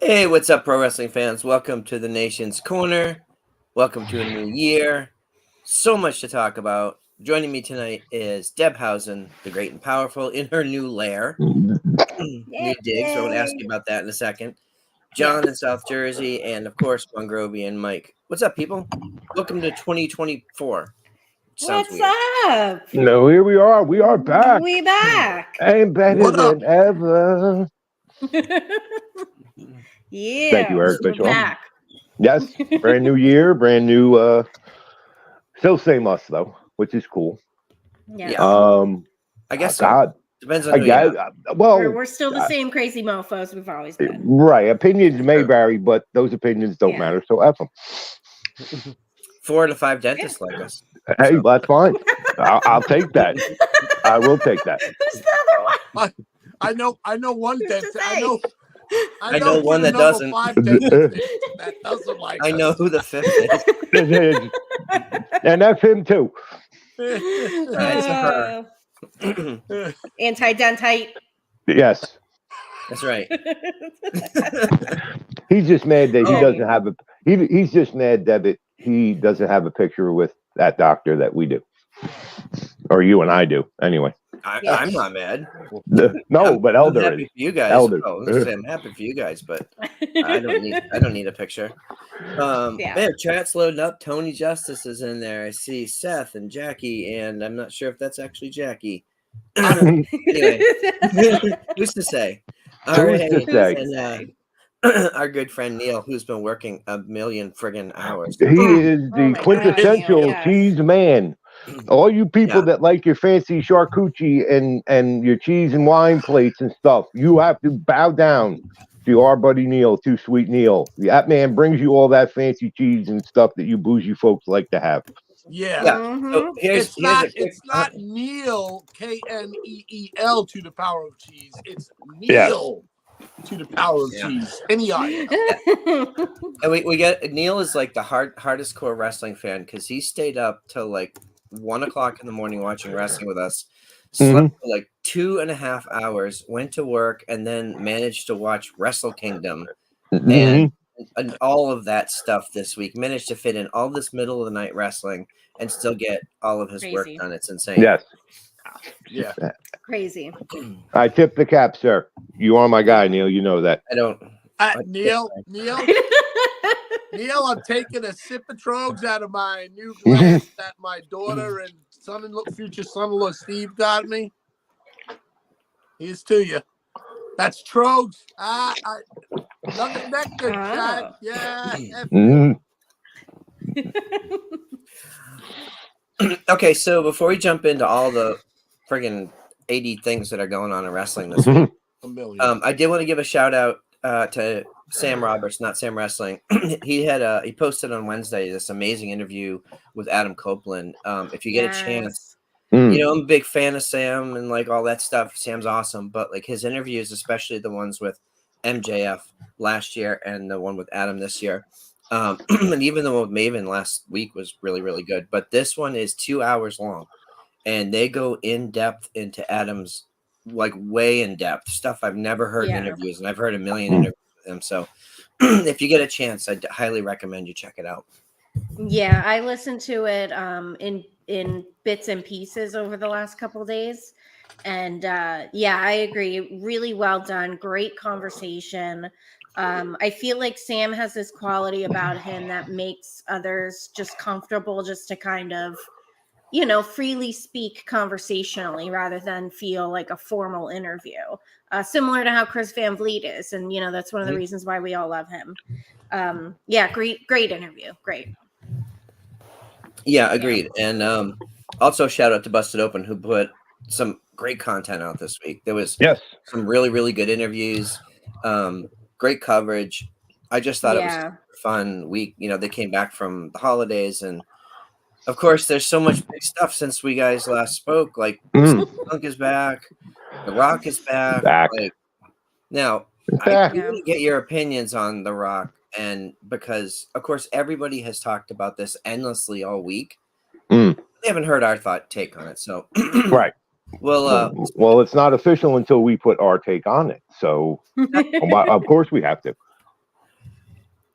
Hey, what's up, pro wrestling fans? Welcome to the Nation's Corner. Welcome to a new year. So much to talk about. Joining me tonight is Debhausen, the great and powerful, in her new lair. New digs. So I want to ask you about that in a second. John in South Jersey, and of course, Mongrovian Mike. What's up, people? Welcome to 2024. Sounds What's weird. up? No, here we are. We are back. We back. And better than ever. Yeah. Thank you, Eric we're Bischoff. back. Yes, brand new year, brand new. Still same us though, which is cool. Yeah. I guess God. so. Depends on I who guess. you have. Well, We're still the same crazy mofos we've always been. Right. Opinions may vary, but those opinions don't matter. So F them. 4 to 5 dentists like us. Hey, So. that's fine. I'll take that. I will take that. Who's the other one? I know one dentist. I know one that doesn't. 5 dentist that doesn't like I know us. who the 5th is. And that's him too. Anti-dentite. Yes. That's right. He's just mad that he doesn't have a. He's just mad that he doesn't have a picture with that doctor that we do, or you and I do. Anyway, I'm not mad. No, but Elder I'm happy is. for you guys. Elder. I'm happy for you guys, but I don't need a picture. Man, chat's loading up. Tony Justice is in there. I see Seth and Jackie, and I'm not sure if that's actually Jackie. Anyway, who's to say? All right, and, our good friend Neil, who's been working a million friggin' hours. He is the quintessential cheese man. All you people that like your fancy charcuterie and your cheese and wine plates and stuff, you have to bow down to our buddy Neil, Too Sweet Neil. That man brings you all that fancy cheese and stuff that you bougie folks like to have. Yeah. So it's not Neil, Kneel to the power of cheese. It's Neil to the power of cheese. N-E-I. And we get Neil is like the hardest core wrestling fan because he stayed up till like 1 o'clock in the morning watching wrestling with us. Slept for like 2.5 hours, went to work, and then managed to watch Wrestle Kingdom and all of that stuff this week. Managed to fit in all this middle of the night wrestling and still get all of his work done. It's insane. Yes. Yeah. Crazy. I tip the cap, sir. You are my guy, Neil. You know that. I don't. Neil, I'm taking a sip of Trogs out of my new glass that my daughter and future son-in-law Steve got me. Here's to you. That's Trogs. Nothing nectar, Chad. Yeah. Okay, so before we jump into all the friggin' 80 things that are going on in wrestling this week, I did want to give a shout out to Sam Roberts, not Sam Wrestling. He posted on Wednesday this amazing interview with Adam Copeland. If you get a chance, you know, I'm a big fan of Sam and like all that stuff. Sam's awesome, but like his interviews, especially the ones with MJF last year and the one with Adam this year, and even the one with Maven last week was really, really good. But this one is 2 hours long, and they go in depth into Adam's, like way in depth stuff I've never heard in interviews, and I've heard a million interviews with him. So if you get a chance, I'd highly recommend you check it out. Yeah, I listened to it in bits and pieces over the last couple of days. And I agree. Really well done. Great conversation. I feel like Sam has this quality about him that makes others just comfortable just to kind of, you know, freely speak conversationally rather than feel like a formal interview. Similar to how Chris Van Vliet is. And, you know, that's one of the reasons why we all love him. Great interview. Great. Yeah, agreed. And also shout out to Busted Open, who put some great content out this week. There was some really, really good interviews, great coverage. I just thought it was a fun week. You know, they came back from the holidays, and of course, there's so much big stuff since we guys last spoke. Like, Punk is back, The Rock is back. Like, now, I want to get your opinions on The Rock, and because, of course, everybody has talked about this endlessly all week. They haven't heard our take on it, so right. Well, it's not official until we put our take on it. So, of course, we have to.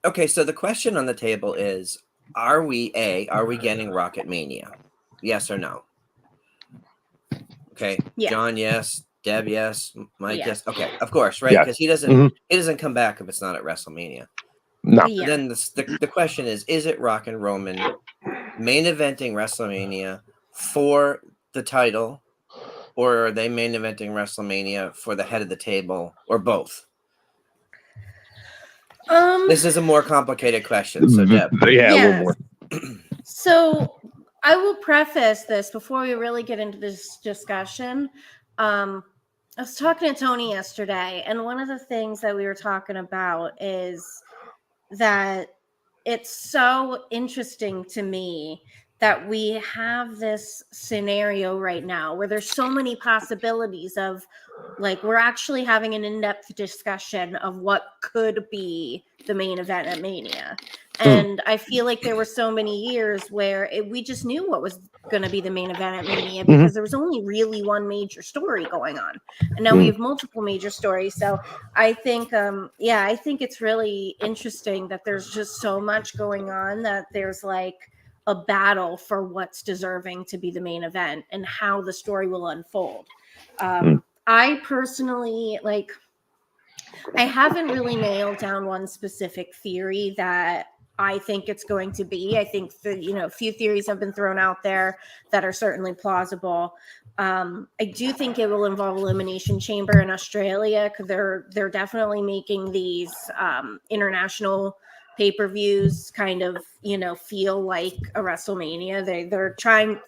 Okay, so the question on the table is: Are we getting Rocket Mania? Yes or no? Okay, Yeah. John, yes. Deb, yes. Mike, Yeah. yes. Okay, of course, right? Yes. Because he doesn't come back if it's not at WrestleMania. No. Yeah. Then the question is it Rock and Roman main eventing WrestleMania for the title, or are they main eventing WrestleMania for the head of the table, or both? This is a more complicated question. So, Deb. Yeah, a little Yes. more. So I will preface this before we really get into this discussion. I was talking to Tony yesterday, and one of the things that we were talking about is that it's so interesting to me that we have this scenario right now where there's so many possibilities of, like, we're actually having an in-depth discussion of what could be the main event at Mania. And I feel like there were so many years where we just knew what was going to be the main event at Mania because there was only really one major story going on. And now we have multiple major stories. So I think, I think it's really interesting that there's just so much going on that there's like a battle for what's deserving to be the main event and how the story will unfold. I personally, like, I haven't really nailed down one specific theory that I think it's going to be. I think that, a few theories have been thrown out there that are certainly plausible. I do think it will involve Elimination Chamber in Australia because they're definitely making these international pay-per-views kind of, feel like a WrestleMania.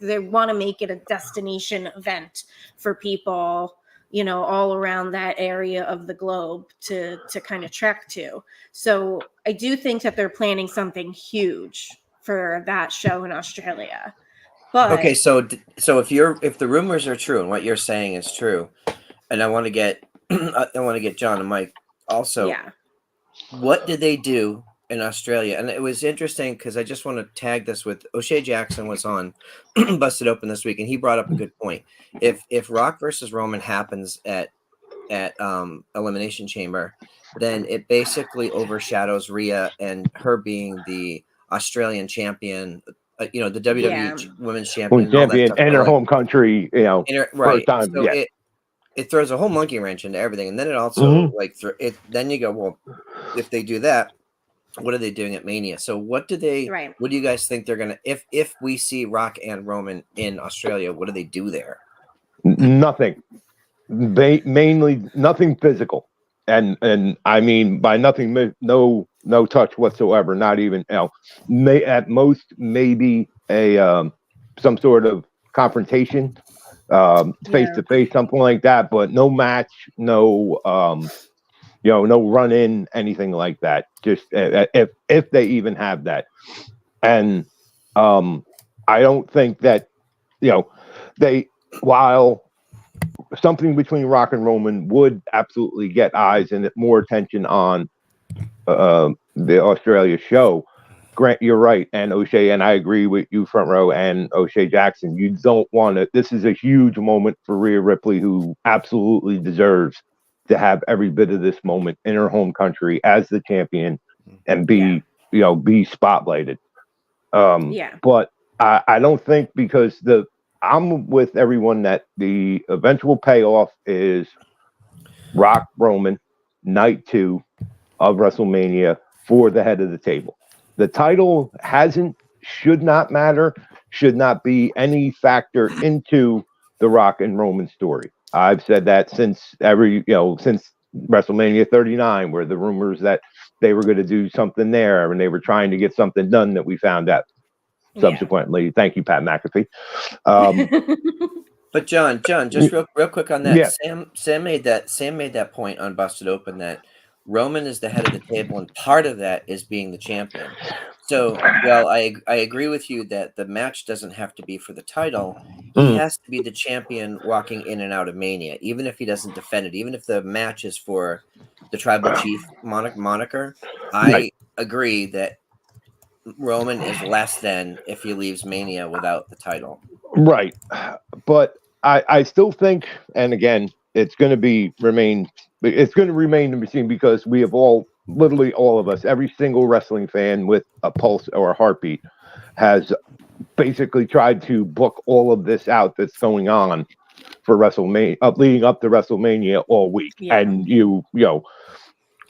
They want to make it a destination event for people, all around that area of the globe to kind of trek to. So I do think that they're planning something huge for that show in Australia. But okay, so if the rumors are true and what you're saying is true, and I want to get John and Mike also. Yeah. What did they do in Australia? And it was interesting because I just want to tag this with O'Shea Jackson was on Busted Open this week, and he brought up a good point. If Rock versus Roman happens at Elimination Chamber, then it basically overshadows Rhea and her being the Australian champion, the WWE Women's Champion, and her home country, right? First time, so it throws a whole monkey wrench into everything, and then it also then you go, well, if they do that, what are they doing at Mania? So what do you guys think they're gonna if we see Rock and Roman in Australia, what do they do there? Nothing. Mainly nothing physical, and I mean by nothing, no touch whatsoever. Not even at most maybe a some sort of confrontation, face to face, something like that. But no match, no no run in, anything like that. Just if they even have that, and I don't think that they while. Something between Rock and Roman would absolutely get eyes and more attention on the Australia show. Grant, you're right, and O'Shea, and I agree with you, Front Row and O'Shea Jackson. You don't want to. This is a huge moment for Rhea Ripley, who absolutely deserves to have every bit of this moment in her home country as the champion and be spotlighted. But I don't think because I'm with everyone that the eventual payoff is Rock Roman night 2 of WrestleMania for the head of the table. The title should not matter, should not be any factor into the Rock and Roman story. I've said that since since WrestleMania 39, where the rumors that they were going to do something there and they were trying to get something done that we found out subsequently. Thank you, Pat McAfee. But John, just real quick on that. Yeah. Sam made that point on Busted Open that Roman is the head of the table, and part of that is being the champion. So, well, I agree with you that the match doesn't have to be for the title. He has to be the champion walking in and out of Mania, even if he doesn't defend it, even if the match is for the Tribal Chief moniker. I agree that Roman is less than if he leaves Mania without the title. Right. But I still think, and again, it's going to remain to be seen because we have all literally all of us, every single wrestling fan with a pulse or a heartbeat, has basically tried to book all of this out that's going on for WrestleMania, leading up to WrestleMania all week. Yeah. And you know,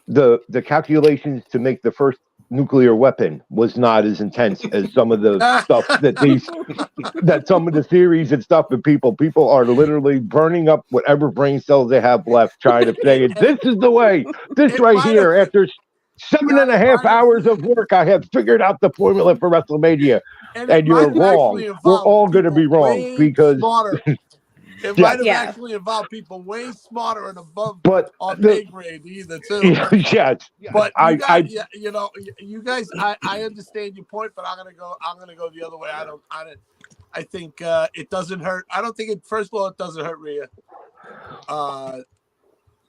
the calculations to make the first nuclear weapon was not as intense as some of the stuff that some of the theories and stuff, and people are literally burning up whatever brain cells they have left, trying to say this is the way. This right here, after 7.5 hours of work, I have figured out the formula for WrestleMania. And you're wrong. We're all going to be wrong because it might have actually involved people way smarter and above our pay grade either too. Yes, but you guys, I understand your point, but I'm gonna go the other way. I think it doesn't hurt. I don't think it. First of all, it doesn't hurt Rhea.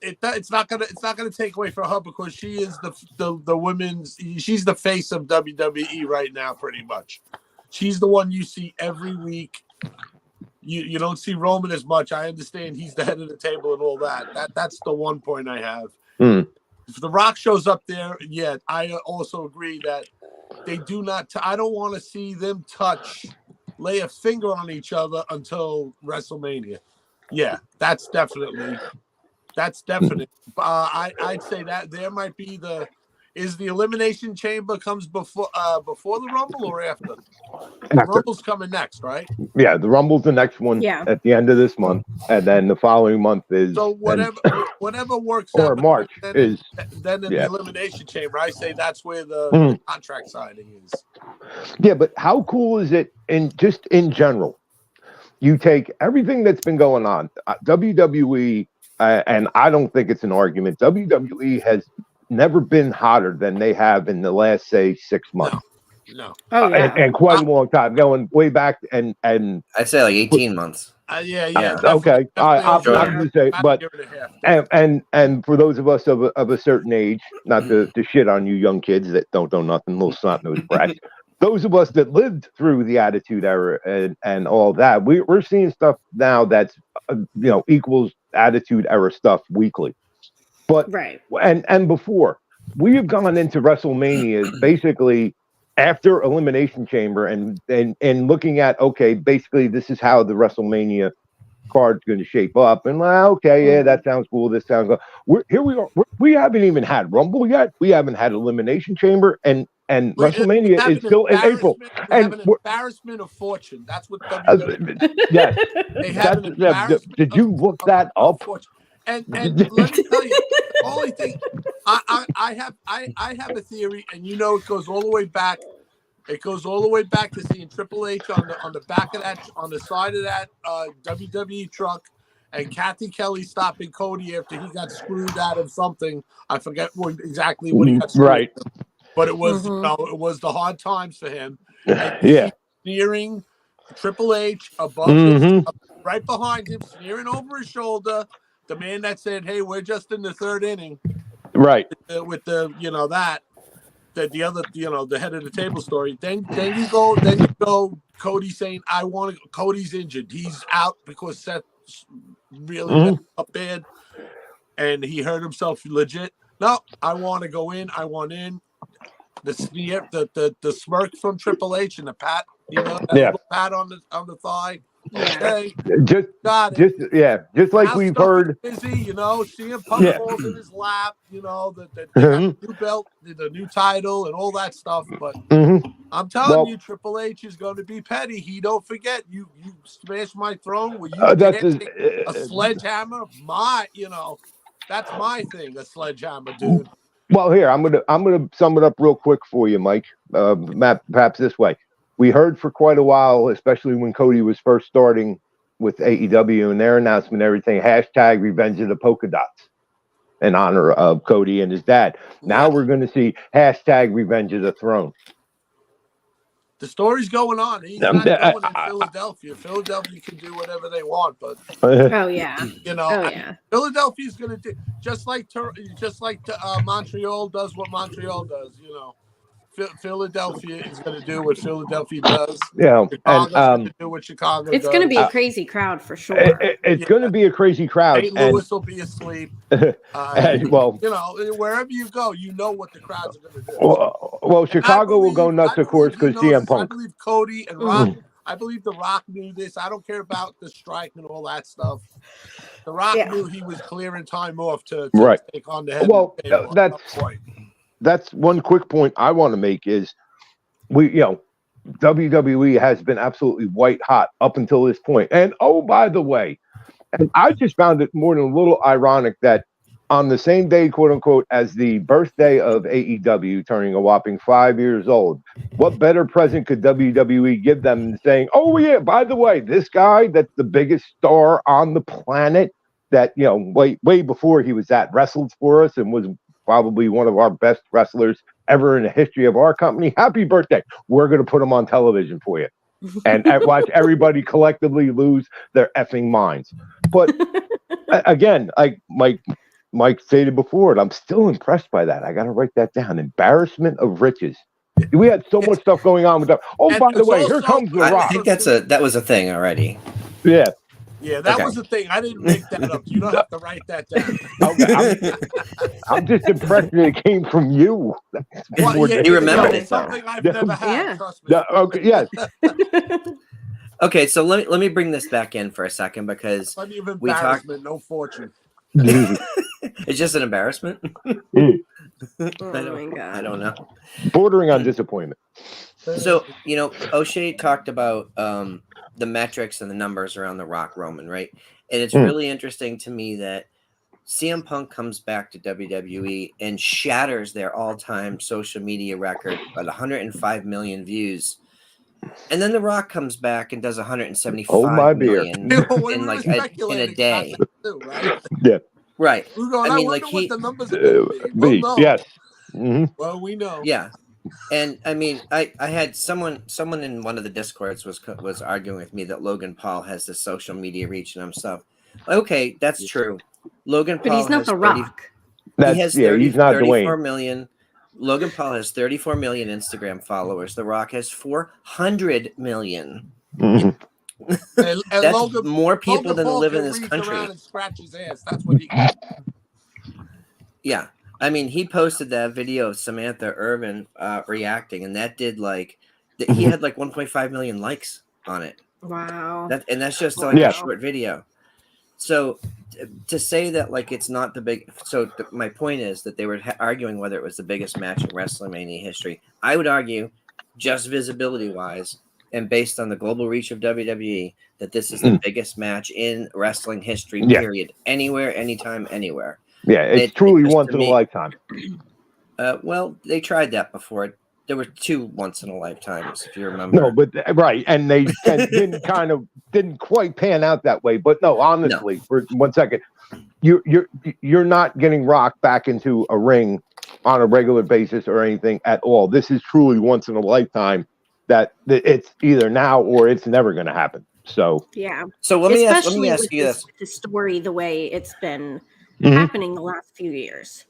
It's not gonna take away from her because she is the women's. She's the face of WWE right now, pretty much. She's the one you see every week. You don't see Roman as much. I understand he's the head of the table and all that. That's the one point I have. If The Rock shows up there, yeah, I also agree that they do not. I don't want to see them lay a finger on each other until WrestleMania. Yeah, that's definite. I'd say that there might be the Elimination Chamber comes before the Rumble or after? The Rumble's coming next, right? Yeah, the Rumble's the next one at the end of this month, and then the following month is whatever works or out. March then is in the Elimination Chamber. I say that's where the contract signing is. Yeah, but how cool is it in general? You take everything that's been going on, WWE, and I don't think it's an argument. WWE has never been hotter than they have in the last, say, 6 months. No. Oh, yeah. And quite a long time, going way back and I'd say like 18 months. Yeah. Okay. I'm sure. going to say, but and for those of us of a certain age, not to shit on you young kids that don't know nothing, little snot-nosed brats. Those of us that lived through the Attitude Era and all that, we're seeing stuff now that's equals Attitude Era stuff weekly. But and before we have gone into WrestleMania basically after Elimination Chamber and looking at basically this is how the WrestleMania card's going to shape up, and that sounds cool. This sounds good. Here we are. We haven't even had Rumble yet. We haven't had Elimination Chamber, and WrestleMania is still in April. And an embarrassment of fortune. That's what WWE. Yes. They have an embarrassment. Did you look that up? And let me tell you, the only thing I have a theory, and it goes all the way back. It goes all the way back to seeing Triple H on the back of that, on the side of that WWE truck, and Kathy Kelly stopping Cody after he got screwed out of something. I forget exactly what he got screwed out of. But it was it was the hard times for him. And sneering Triple H above him, right behind him, sneering over his shoulder. The man that said, "Hey, we're just in the third inning," right? With the the other the head of the table story. Then you go Cody saying, "I want to." Cody's injured. He's out because Seth really messed up bad, and he hurt himself legit. No, I want to go in. I want in. The sneer, the smirk from Triple H and the pat, little pat on the thigh. Okay. Just like we've heard. Busy, CM Punk falls in his lap, the new belt, the new title, and all that stuff. But I'm telling you, Triple H is going to be petty. He don't forget you smashed my throne. Will you a sledgehammer? That's my thing. A sledgehammer, dude. Well, here I'm gonna sum it up real quick for you, Mike. Matt, perhaps this way. We heard for quite a while, especially when Cody was first starting with AEW and their announcement and everything, # Revenge of the Polka Dots in honor of Cody and his dad. Now we're going to see # Revenge of the Throne. The story's going on. He's not going in Philadelphia. Philadelphia can do whatever they want, but Philadelphia's going to do just like Montreal does what Montreal does. Philadelphia is going to do what Philadelphia does. Yeah, Chicago's going to do what Chicago does. It's going to be a crazy crowd for sure. It's going to be a crazy crowd. St. Louis will be asleep. Well, wherever you go, you know what the crowds are going to do. Well, Chicago will go nuts, of course, because CM Punk. I believe Cody and Rock. I believe The Rock knew this. I don't care about the strike and all that stuff. The Rock knew he was clearing time off to take on the head. Well, that's one quick point I want to make is WWE has been absolutely white hot up until this point. And by the way, and I just found it more than a little ironic that on the same day, quote unquote, as the birthday of AEW turning a whopping 5 years old, what better present could WWE give them than saying, oh yeah, by the way, this guy that's the biggest star on the planet that, way before he was that, wrestled for us and was probably one of our best wrestlers ever in the history of our company. Happy birthday. We're going to put him on television for you. And watch everybody collectively lose their effing minds. But again, like Mike stated before, and I'm still impressed by that. I got to write that down. Embarrassment of riches. We had so much stuff going on with that. Oh, by the way, here comes The Rock. I think that was a thing already. Yeah. Yeah, that was the thing. I didn't make that up. You don't have to write that down. Okay, I'm just impressed that it came from you. You remembered it. Something I've never had. Trust me. Okay, yes. Okay, so let me bring this back in for a second because plenty of embarrassment, no fortune. It's just an embarrassment. Oh my God. I don't know. Bordering on disappointment. So O'Shea talked about the metrics and the numbers around the Rock Roman, right? And it's really interesting to me that CM Punk comes back to WWE and shatters their all-time social media record at 105 million views. And then The Rock comes back and does 175 million in a day. Yeah. Right. I mean, like what the numbers are be. Yes. Mm-hmm. Well, we know. Yeah. And I mean, I had someone in one of the Discords was arguing with me that Logan Paul has the social media reach and stuff. Okay, that's true. Logan Paul, but he's not The Rock. He has 34 Dwayne. million. Logan Paul has 34 million Instagram followers. The Rock has 400 million. Mm-hmm. That's Logan, more people than live in this country. And scratch his ass. That's what he. Yeah. I mean, he posted that video of Samantha Irvin reacting, and that did he had 1.5 million likes on it. Wow. That's just a short video. So to say that it's not the big. So my point is that they were arguing whether it was the biggest match in Wrestlemania history. I would argue, just visibility wise, and based on the global reach of WWE, that this is the biggest match in wrestling history. Period. Anywhere, anytime, anywhere. Yeah, it's truly once in a lifetime. Well, they tried that before. There were 2 once in a lifetimes, if you remember. No, but right, and they didn't quite pan out that way. But no, honestly, for 1 second, you're not getting Rock back into a ring on a regular basis or anything at all. This is truly once in a lifetime. That it's either now or it's never going to happen. So yeah. So let me ask you this: the story, the way it's been happening the last few years.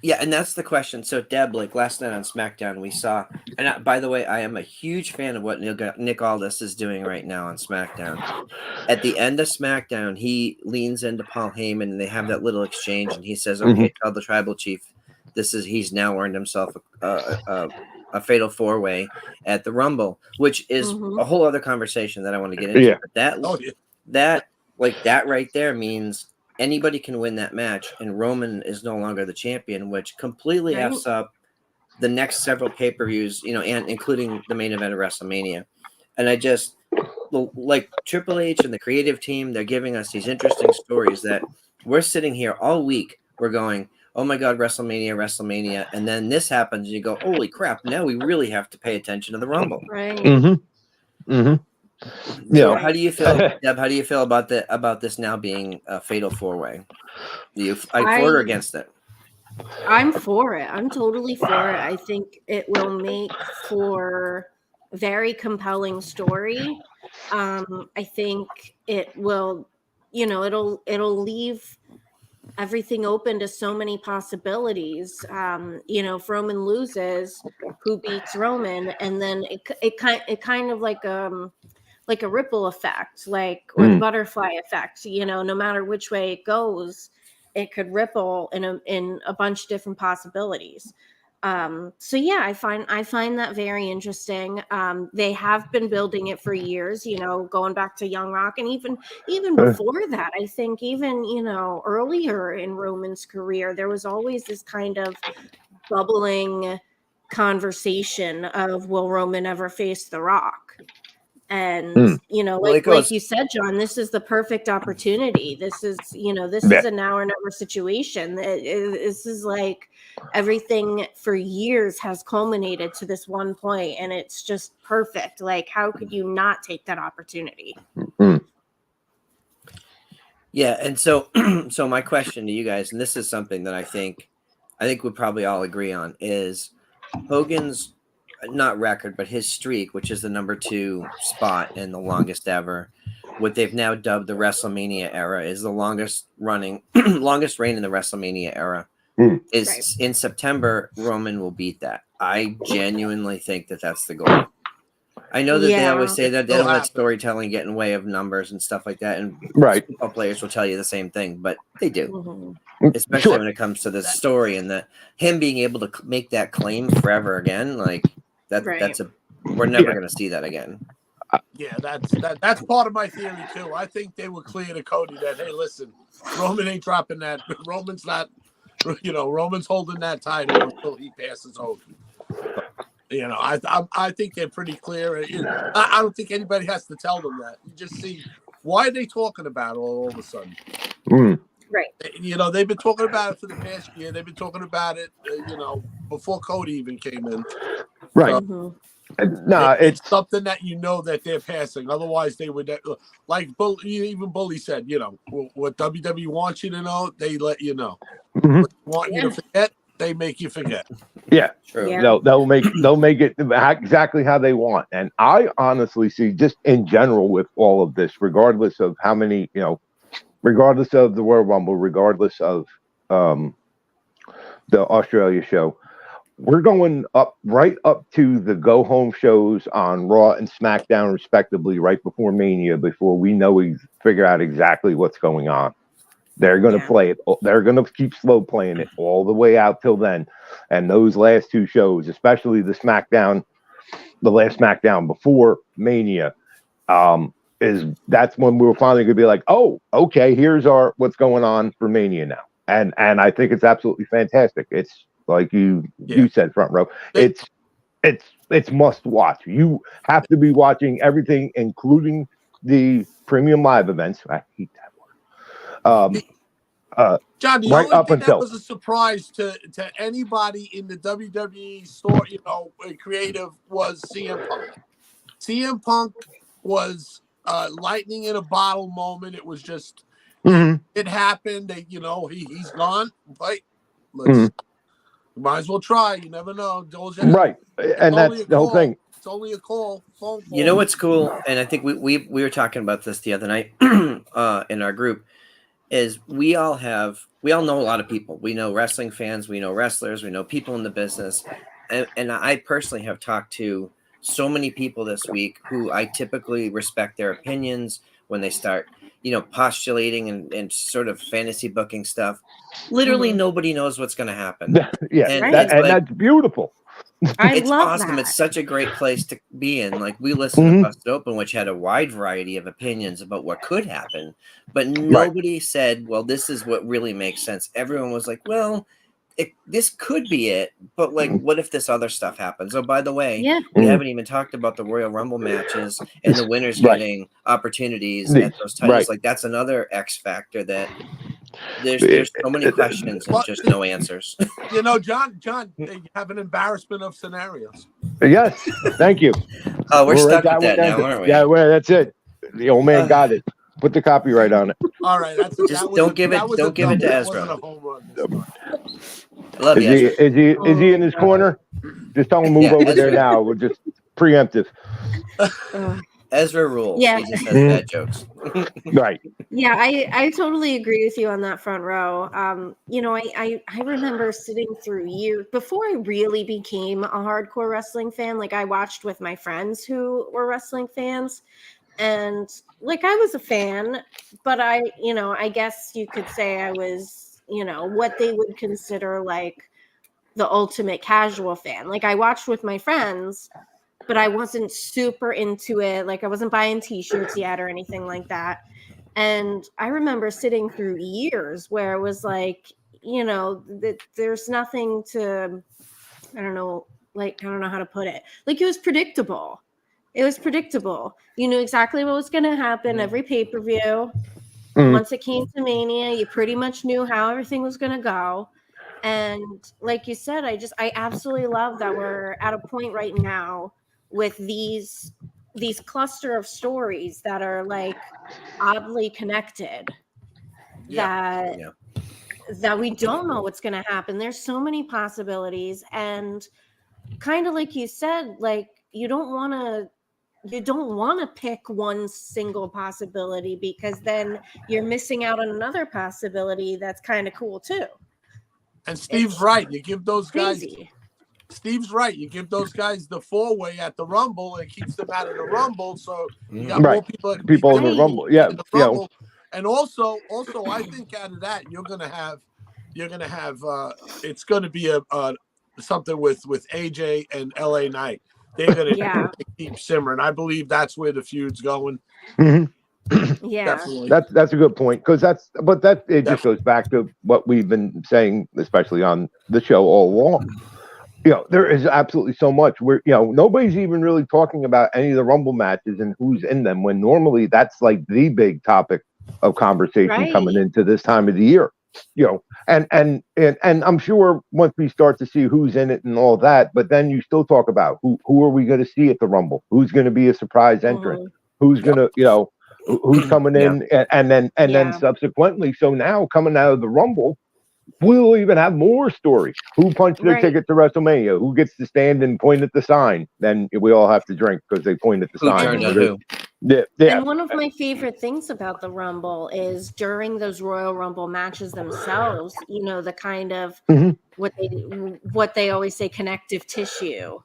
Yeah, and that's the question. So, Deb, last night on SmackDown, we saw, and by the way, I am a huge fan of what Nick Aldis is doing right now on SmackDown. At the end of SmackDown, he leans into Paul Heyman, and they have that little exchange, and he says, "Okay, tell the Tribal Chief, he's now earned himself a fatal 4-way at the Rumble," which is a whole other conversation that I want to get into. Yeah. But that right there means anybody can win that match, and Roman is no longer the champion, which completely F's up the next several pay-per-views, and including the main event of WrestleMania. And I just Triple H and the creative team, they're giving us these interesting stories that we're sitting here all week. We're going, oh my God, WrestleMania. And then this happens and you go, holy crap. Now we really have to pay attention to the Rumble. Right. Mm-hmm. Mm-hmm. So how do you feel, Deb? How do you feel about this now being a fatal 4-way? Do you fight for it or against it? I'm for it. I'm totally for it. I think it will make for a very compelling story. I think it will, it'll leave everything open to so many possibilities. If Roman loses, who beats Roman, and then it kind of like a ripple effect, or the butterfly effect. No matter which way it goes, it could ripple in a bunch of different possibilities. So yeah, I find that very interesting. They have been building it for years, going back to Young Rock, and even before that, I think even, earlier in Roman's career, there was always this kind of bubbling conversation of, will Roman ever face The Rock? And like you said, John, this is the perfect opportunity. This is a now or never situation. This is like everything for years has culminated to this one point, and it's just perfect. Like, how could you not take that opportunity? Yeah, and so so my question to you guys, and this is something that I think we probably all agree on, is Hogan's not record, but his streak, which is the number 2 spot and the longest ever, what they've now dubbed the Wrestlemania era, is the longest reign in the Wrestlemania era. Is right. In September, Roman will beat that. I genuinely think that that's the goal. I know that they always say that they don't let storytelling get in the way of numbers and stuff like that, and football players will tell you the same thing, but they do, especially when it comes to the story and him being able to make that claim forever again. Like we're never going to see that again. Yeah, that's part of my theory too. I think they were clear to Cody that, hey, listen, Roman ain't dropping that. Roman's not, Roman's holding that title until he passes Hogan. I think they're pretty clear. I don't think anybody has to tell them that. You just see, why are they talking about it all of a sudden? Right. They've been talking about it for the past year. They've been talking about it, before Cody even came in. Right. It's something that that they're passing. Otherwise, they would, like even Bully said, what WWE wants you to know, they let you know. What they want you to forget, they make you forget. Yeah, true. Yeah. They'll make it exactly how they want. And I honestly see, just in general with all of this, regardless of how many, regardless of the Royal Rumble, regardless of the Australia show, we're going right up to the go home shows on Raw and SmackDown respectively, right before Mania, before we figure out exactly what's going on. They're going to play it. They're going to keep slow playing it all the way out till then. And those last 2 shows, especially the last SmackDown before Mania, that's when we're finally going to be like, oh, okay, here's what's going on for Mania now. And I think it's absolutely fantastic. It's like you said, front row. It's must watch. You have to be watching everything, including the premium live events. I hate that. John, the only thing that was a surprise to anybody in the WWE store, creative, was CM Punk. CM Punk was lightning in a bottle moment. It was just it happened. He's gone. Right? Might as well try. You never know. Right, and that's the whole thing. It's only a phone call. You know what's cool, and I think we were talking about this the other night in our group. Is we all know a lot of people. We know wrestling fans, we know wrestlers, we know people in the business. And I personally have talked to so many people this week who I typically respect their opinions when they start, postulating and sort of fantasy booking stuff. Literally nobody knows what's going to happen. Yeah, and that's beautiful. It's awesome. That. It's such a great place to be in. Like, we listened to Busted Open, which had a wide variety of opinions about what could happen, but nobody said, well, this is what really makes sense. Everyone was like, well, this could be it, but like, what if this other stuff happens? Oh, by the way, we haven't even talked about the Royal Rumble matches and the winners getting opportines at those titles. Like, that's another X factor that there's so many questions and just no answers. John, you have an embarrassment of scenarios. Yes, thank you. We're stuck with that now, aren't we? Yeah, that's it. The old man got it. Put the copyright on it. All right, don't give it to Ezra. I love you. Is he in his corner? Just tell him move over there now. We're just preemptive. Ezra rules. Yeah. He just has bad jokes. Right. Yeah, I totally agree with you on that front row. You know, I remember sitting through years before I really became a hardcore wrestling fan. Like I watched with my friends who were wrestling fans, and like I was a fan, but I guess you could say I was, what they would consider like the ultimate casual fan. Like I watched with my friends, but I wasn't super into it. Like I wasn't buying t-shirts yet or anything like that. And I remember sitting through years where it was like, that there's nothing to, I don't know how to put it. Like it was predictable. You knew exactly what was going to happen every pay-per-view. Once it came to Mania, you pretty much knew how everything was going to go. And like you said, I absolutely love that we're at a point right now with these cluster of stories that are like oddly connected that we don't know what's going to happen. There's so many possibilities, and kind of like you said, like you don't want to pick one single possibility, because then you're missing out on another possibility that's kind of cool too. And Steve's right. You give those guys. Crazy. Steve's right. You give those guys the 4-way at the Rumble, and it keeps them out of the Rumble. So you got more people in the Rumble. Yeah, the Rumble. And also, I think out of that, you're gonna have, it's gonna be a something with AJ and LA Knight. They're gonna keep simmering. I believe that's where the feud's going. Yeah, definitely. That's a good point, because it just goes back to what we've been saying, especially on the show all along. There is absolutely so much where nobody's even really talking about any of the Rumble matches and who's in them, when normally that's like the big topic of conversation coming into this time of the year. And I'm sure once we start to see who's in it and all that, but then you still talk about who are we going to see at the Rumble? Who's going to be a surprise entrant? Who's going to who's coming in, and then subsequently. So now coming out of the Rumble, we'll even have more stories. Who punched their ticket to WrestleMania? Who gets to stand and point at the sign? Then we all have to drink because they point at the sign. Who? Yeah. And one of my favorite things about the Rumble is during those Royal Rumble matches themselves, the kind of what they always say, connective tissue.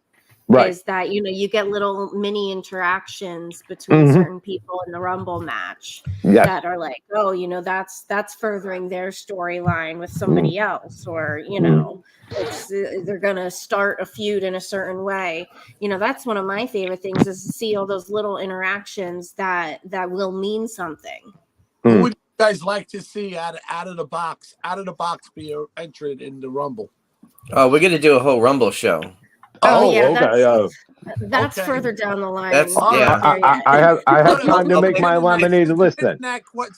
Right. Is that you get little mini interactions between certain people in the Rumble match that are like, that's furthering their storyline with somebody else, or they're gonna start a feud in a certain way. That's one of my favorite things, is to see all those little interactions that will mean something. Who would you guys like to see out of the box be entered in the Rumble? Oh, we're gonna do a whole Rumble show. That's further down the line. I have time to make my laminated list then.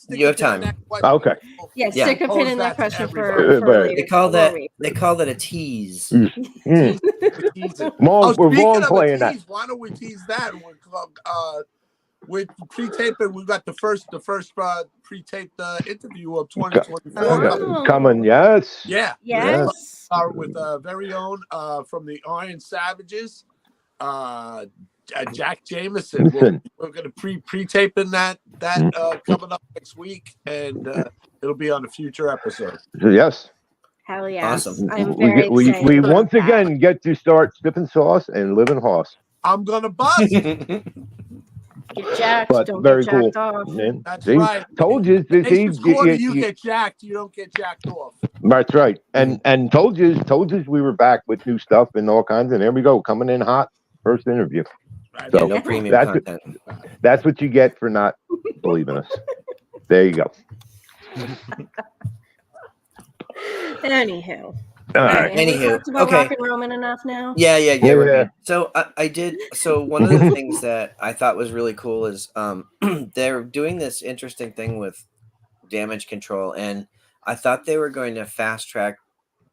You have time. Okay. Yeah, stick a pin in that question for they call that a tease. We're long playing that. Why don't we tease that? We're pre-taping. We got the first pre-taped interview of 2024 coming. Yes. Yes. With very own from the Iron Savages, Jack Jameson. We're going to pre-taping that coming up next week, and it'll be on a future episode. Yes. Hell yeah! Awesome. I'm very excited. We once again get to start sipping sauce and living hoss. I'm gonna bust. Get jacked, but don't very get cool. jacked off. Man. That's See? right. Told you. You get jacked, you don't get jacked off. That's right. And told you we were back with new stuff and all kinds. And there we go, coming in hot. First interview. Right. So no premium content. That's what you get for not believing us. There you go. Anywho. All right. Anywho, okay. Rock and Roman enough now. Yeah. Right. So I did. So one of the things that I thought was really cool is they're doing this interesting thing with Damage Control, and I thought they were going to fast track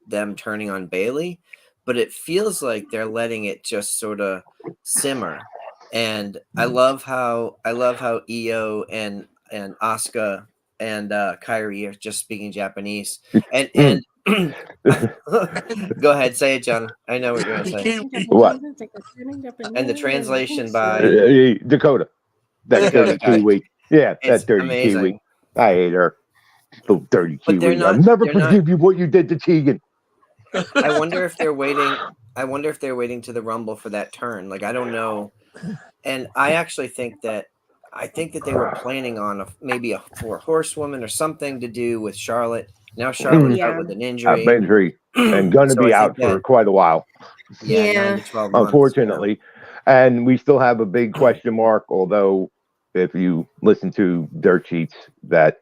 them turning on Bailey, but it feels like they're letting it just sort of simmer. And I love how Io and Asuka and Kairi are just speaking Japanese, and go ahead, say it, John. I know what you're going to say. What? And the translation by Dakota. That dirty Kiwi. Yeah, It's that dirty amazing. Kiwi. I hate her. Little dirty But they're Kiwi. not- I'll never they're not- forgive you what you did to Tegan. I wonder if they're waiting. I wonder if they're waiting to the Rumble for that turn. Like, I don't know. And I actually think that they were planning on maybe a 4-horsewoman or something to do with Charlotte. Now Charlotte's out with an injury. And going to So be I out think for quite a while. Yeah, 9 to 12 months. Unfortunately. And we still have a big question mark, although if you listen to Dirt Sheets, that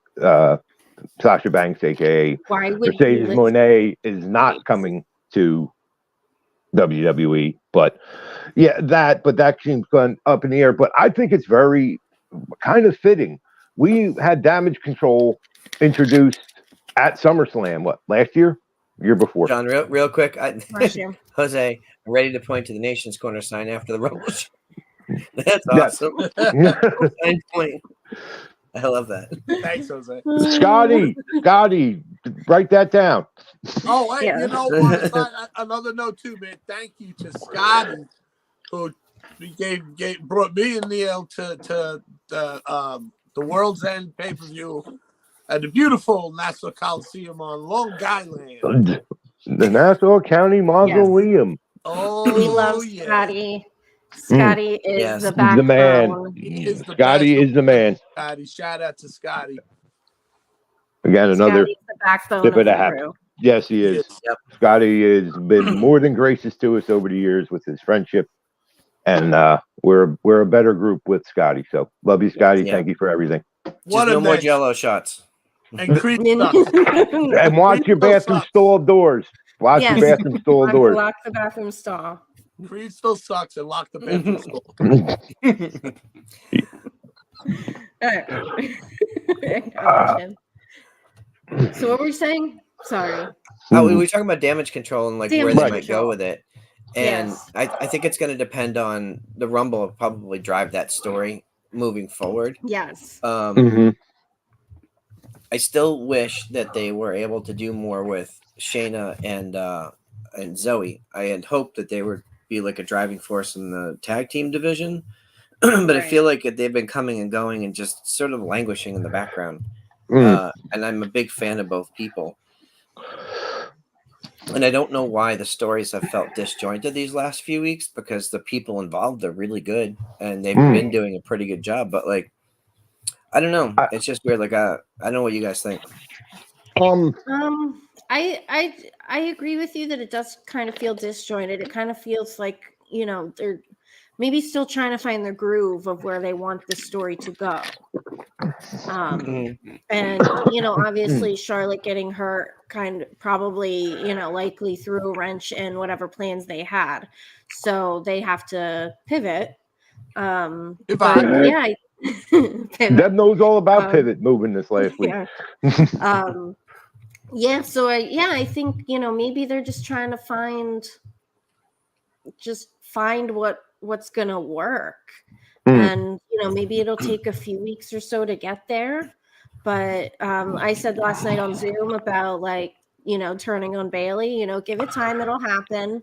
Sasha Banks, aka Mercedes Moné, is not coming to WWE. But yeah, that seems gone up in the air. But I think it's very kind of fitting. We had Damage Control introduced at SummerSlam, last year? Year before. John, real quick, Jose, I'm ready to point to the Nation's Corner sign after the Rumble. That's awesome. Point. I love that. Thanks, Jose. Scotty, write that down. Oh, hey, you know what? Another note too, man. Thank you to Scotty, who brought me and Neil to the World's End pay-per-view at the beautiful Nassau Coliseum on Long Island. The Nassau County Mausoleum. Yes. Oh, we love Scotty. Scotty is the backbone. The man. Scotty is the man. Scotty, shout out to Scotty. Again, another Scotty's the backbone of the crew. Yes, he is. Yep. Scotty has been more than gracious to us over the years with his friendship, and we're a better group with Scotty. So love you, Scotty. Yeah. Thank you for everything. Just no more Jello shots. And Creed and watch your bathroom stall doors. Watch your bathroom stall doors. Lock the bathroom stall. Creed still sucks, and lock the bathroom stall. So what were you saying? Sorry. Oh, we were talking about Damage Control and where they might go with it. And I think it's going to depend on the Rumble will probably drive that story moving forward. Yes. I still wish that they were able to do more with Shayna and Zoe. I had hoped that they would be like a driving force in the tag team division, but I feel like they've been coming and going and just sort of languishing in the background. And I'm a big fan of both people. And I don't know why the stories have felt disjointed these last few weeks, because the people involved are really good and they've been doing a pretty good job. But like, I don't know. It's just weird. Like, I don't know what you guys think. I agree with you that it does kind of feel disjointed. It kind of feels like, you know, they're maybe still trying to find the groove of where they want the story to go. And, you know, obviously Charlotte getting hurt probably, you know, likely threw a wrench in whatever plans they had. So they have to pivot. Deb knows all about pivot moving this last week. I think, you know, maybe they're just trying to find what's gonna work. And, you know, maybe it'll take a few weeks or so to get there. But I said last night on Zoom about, like, you know, turning on Bailey, you know, give it time, it'll happen.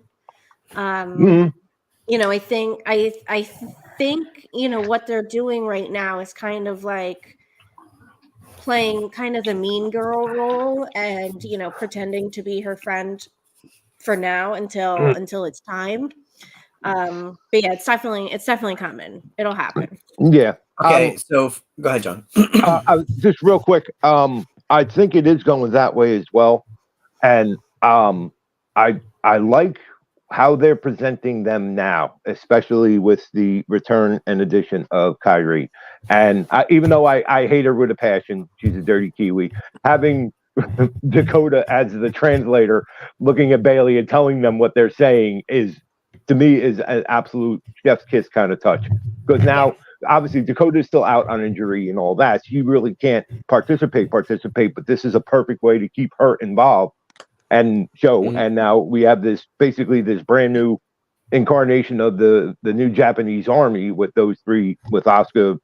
You know, I think, you know, what they're doing right now is kind of like playing kind of the mean girl role and, you know, pretending to be her friend for now until it's time. But yeah, it's definitely coming. It'll happen. Yeah. Okay. So go ahead, John. Just real quick. I think it is going that way as well. And I like how they're presenting them now, especially with the return and addition of Kyrie. And even though I hate her with a passion, she's a dirty Kiwi, having Dakota as the translator, looking at Bailey and telling them what they're saying is, to me, is an absolute chef's kiss kind of touch. Because now, obviously, Dakota is still out on injury and all that. So you really can't participate, but this is a perfect way to keep her involved and show. And now we have this brand new incarnation of the new Japanese army with those three, with Asuka,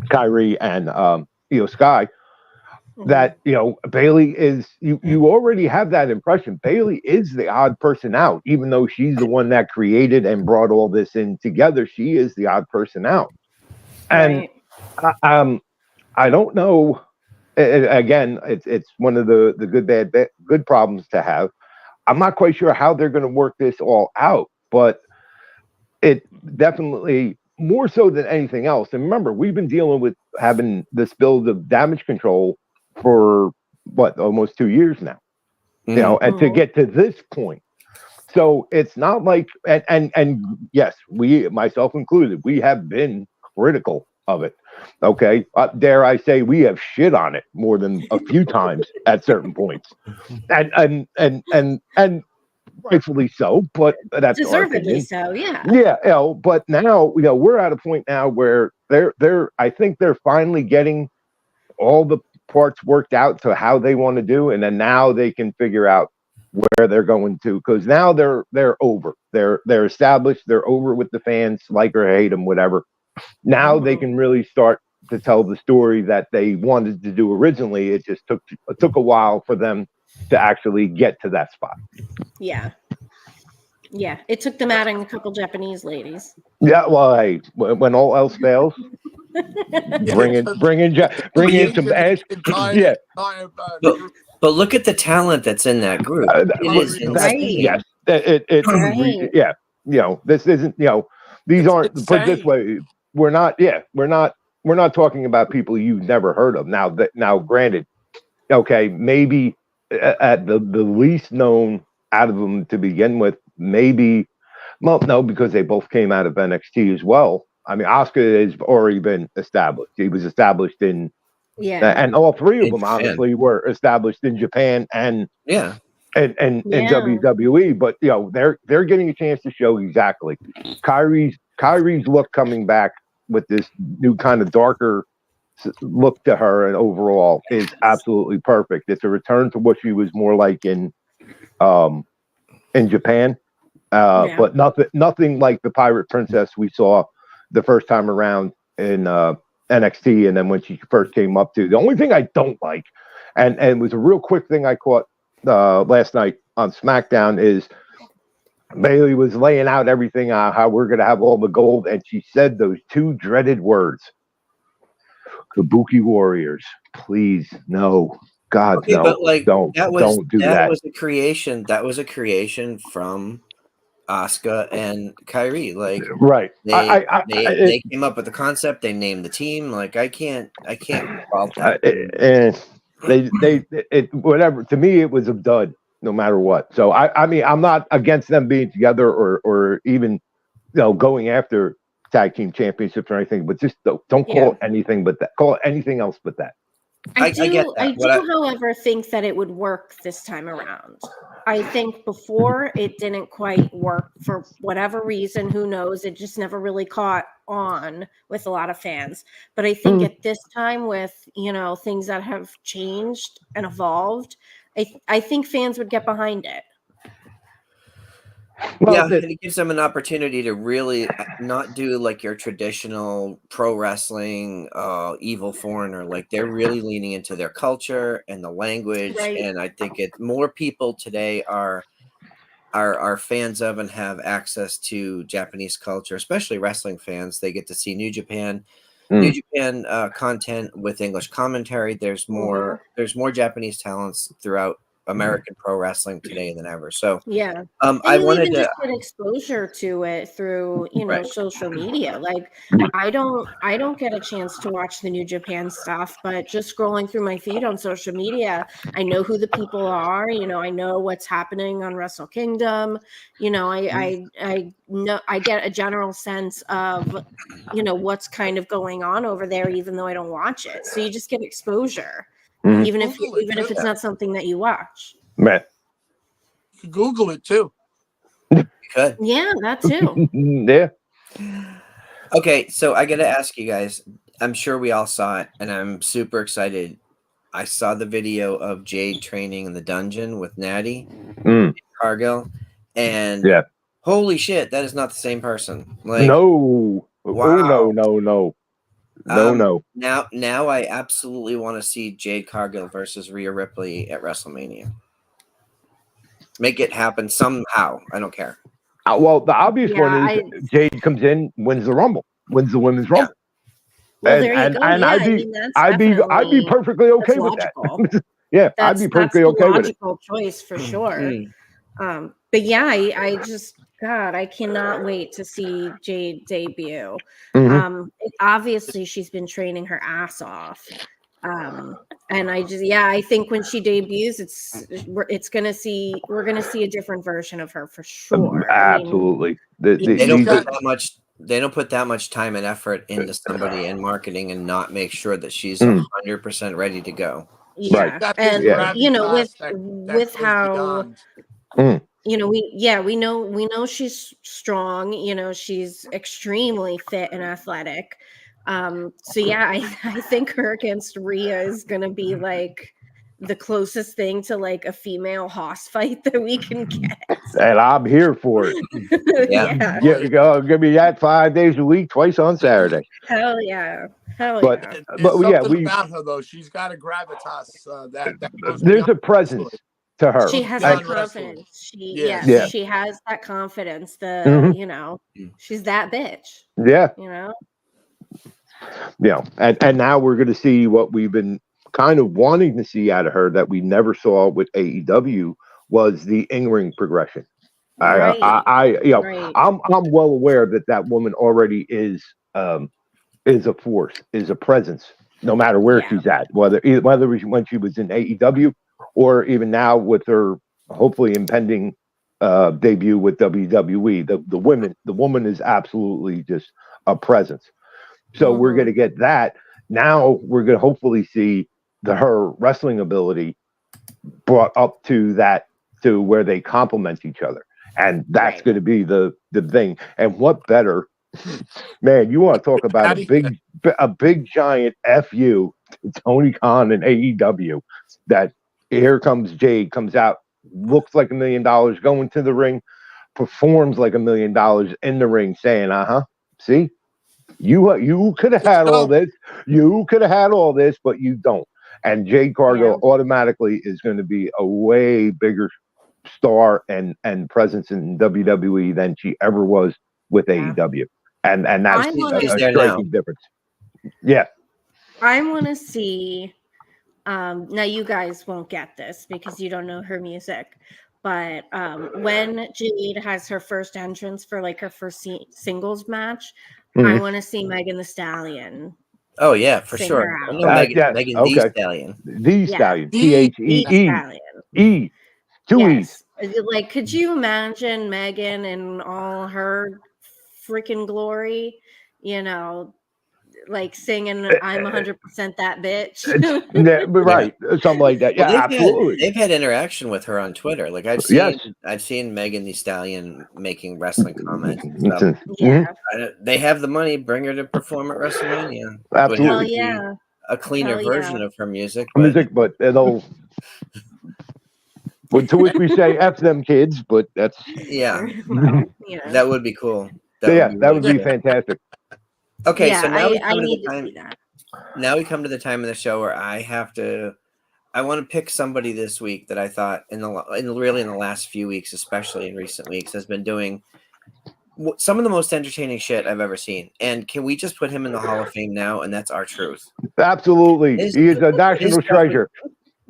Kyrie, and Io Sky. That, you know, Bailey is, you already have that impression. Bailey is the odd person out, even though she's the one that created and brought all this in together. She is the odd person out. And I don't know. Again, it's one of the good problems to have. I'm not quite sure how they're going to work this all out, but it definitely more so than anything else. And remember, we've been dealing with having this build of damage control for almost 2 years now. You know, and to get to this point. So it's not like, and yes, we, myself included, we have been critical of it. Okay, dare I say, we have shit on it more than a few times at certain points, and rightfully so. But that's deservedly so, yeah. Yeah, you know, but now, you know, we're at a point now where I think they're finally getting all the parts worked out to how they want to do, and then now they can figure out where they're going to, because now they're over. They're established. They're over with the fans, like or hate them, whatever. Now they can really start to tell the story that they wanted to do originally. It just took a while for them to actually get to that spot. Yeah. Yeah, it took them adding a couple Japanese ladies. Yeah, well, hey, when all else fails, bring in some ass. Yeah. But look at the talent that's in that group. It is insane. Yes, it's right. Yeah. You know, this isn't. You know, these aren't. Put it this way, we're not talking about people you've never heard of. Now, granted, okay, maybe at the least known out of them to begin with, maybe. Well, no, because they both came out of NXT as well. I mean, Asuka has already been established. He was established in, and all three of them honestly were established in Japan and and WWE. But you know, they're getting a chance to show exactly Kyrie's look coming back with this new kind of darker look to her, and overall is absolutely perfect. It's a return to what she was more like in Japan. But nothing like the Pirate Princess we saw the first time around in NXT, and then when she first came up to. The only thing I don't like, and it was a real quick thing I caught last night on SmackDown, is Bayley was laying out everything on how we're going to have all the gold, and she said those two dreaded words, Kabuki Warriors. Please, no. God, no. But like, don't do that. That was a creation from Asuka and Kyrie. Like, right. They came up with the concept. They named the team. Like, I can't fault that. Whatever. To me, it was a dud, no matter what. So I mean, I'm not against them being together or even, you know, going after tag team championships or anything, but just don't call it anything but that. Call it anything else but that. I do, however, think that it would work this time around. I think before it didn't quite work for whatever reason. Who knows? It just never really caught on with a lot of fans. But I think at this time, with, you know, things that have changed and evolved, I think fans would get behind it. Well, it gives them an opportunity to really not do like your traditional pro wrestling evil foreigner. Like, they're really leaning into their culture and the language, and I think more people today are fans of and have access to Japanese culture, especially wrestling fans. They get to see New Japan content with English commentary. There's more Japanese talents throughout American pro wrestling today than ever. So I wanted to just get exposure to it through, you know, social media. Like, I don't get a chance to watch the New Japan stuff, but just scrolling through my feed on social media, I know who the people are. You know, I know what's happening on Wrestle Kingdom. You know, I know, I get a general sense of, you know, what's kind of going on over there, even though I don't watch it. So you just get exposure. Even if it's not something that you watch. Man. You can Google it too. Good. Yeah, that too. Yeah. Okay, so I gotta ask you guys. I'm sure we all saw it, and I'm super excited. I saw the video of Jade training in the dungeon with Natty Cargill, and holy shit, that is not the same person. Like, no. Wow. No. Now I absolutely want to see Jade Cargill versus Rhea Ripley at WrestleMania. Make it happen somehow. I don't care. Well, the obvious one is Jade comes in, wins the Rumble, wins the Women's Rumble. Well, there you go. And Yeah, I'd be perfectly okay with logical. that. Yeah, I'd be perfectly okay with it. Logical choice for sure. But yeah, I just, God, I cannot wait to see Jade debut. Obviously she's been training her ass off. And I think when she debuts, we're gonna see a different version of her for sure. Absolutely. They don't put that much time and effort into somebody in marketing and not make sure that she's 100% ready to go. Yeah, Right. and That with goes how beyond. we know she's strong. She's extremely fit and athletic. So yeah, I think her against Rhea is gonna be like the closest thing to like a female hoss fight that we can get. And I'm here for it. Yeah. Give me that 5 days a week, twice on Saturday. Hell yeah. But something about her though. She's got a gravitas that goes there's a presence to her. She has that confidence. She has that confidence. She's that bitch. Yeah. Yeah. And now we're going to see what we've been kind of wanting to see out of her that we never saw with AEW was the in-ring progression. Right. I'm well aware that woman already is a force, is a presence, no matter where she's at, whether when she was in AEW or even now with her hopefully impending debut with WWE. The woman is absolutely just a presence. So we're going to get that. Now we're going to hopefully see her wrestling ability brought up to where they complement each other. And that's going to be the thing. And what better, man, you want to talk about a big giant FU to Tony Khan and AEW, that here comes Jade, comes out, looks like $1 million, going to the ring, performs like $1 million in the ring, saying, see, you could have had all this. You could have had all this, but you don't. And Jade Cargill automatically is going to be a way bigger star and presence in WWE than she ever was with AEW. And that's a striking difference. Yeah. I want to see, now you guys won't get this because you don't know her music, but when Jade has her first entrance for like her first singles match, I want to see Megan Thee Stallion. Oh yeah, for sure. Megan Thee Stallion. The Stallion. THEE. Two E's. Like, could you imagine Megan in all her freaking glory? Like singing "I'm 100% that bitch." Right, something like that. Yeah, absolutely. They've had interaction with her on Twitter. Like I've seen Megan Thee Stallion making wrestling comments. They have the money. Bring her to perform at WrestleMania. Absolutely. A cleaner version of her music. But it'll. To which we say "F them kids," but that's that would be cool. That would be fantastic. Okay, so now now we come to the time of the show where I want to pick somebody this week that I thought in the last few weeks, especially in recent weeks, has been doing some of the most entertaining shit I've ever seen. And can we just put him in the Hall of Fame now? And that's R-Truth. Absolutely, he is a national treasure.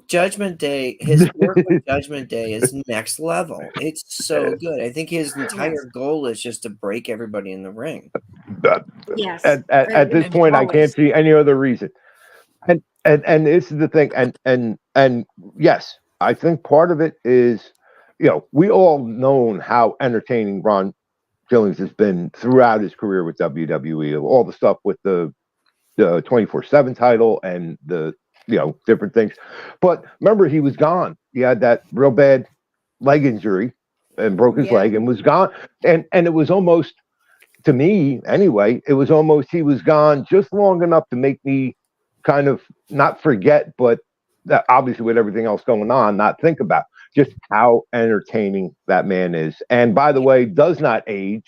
Judgment Day, his work with Judgment Day is next level. It's so good. I think his entire goal is just to break everybody in the ring. Yes. At this point, I can't see any other reason. And this is the thing. And yes, I think part of it is, we all known how entertaining Ron Billings has been throughout his career with WWE. All the stuff with the 24/7 title and the different things. But remember, he was gone. He had that real bad leg injury and broke his leg and was gone. And it was almost, to me anyway, it was almost he was gone just long enough to make me kind of not forget, but obviously with everything else going on, not think about just how entertaining that man is. And by the way, does not age.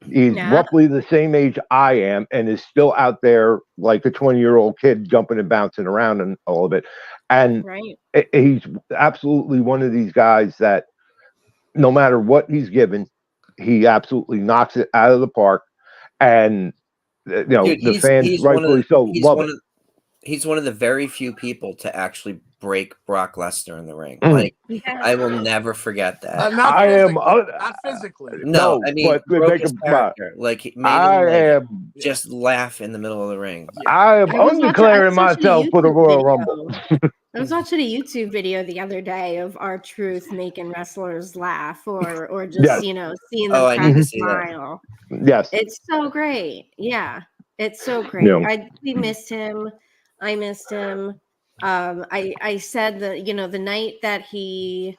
He's roughly the same age I am and is still out there like a 20-year-old kid jumping and bouncing around and all of it. And he's absolutely one of these guys that no matter what he's given, he absolutely knocks it out of the park. And you know, Dude, the fans rightfully so love it. He's one of the very few people to actually break Brock Lesnar in the ring. Mhm. Like, Yeah. I will never forget that. Not physically. No, I mean, but broke think his about character. Like, he made him am just laugh in the middle of the ring. I am I was undeclaring watching a myself for the YouTube Royal video. Rumble. I was watching a YouTube video the other day of R-Truth making wrestlers laugh, or just Yes. seeing them I crack need a to see that. smile. Yes. It's so great. Yeah, it's so great. Yeah. We missed him. I missed him. I said that, the night that he,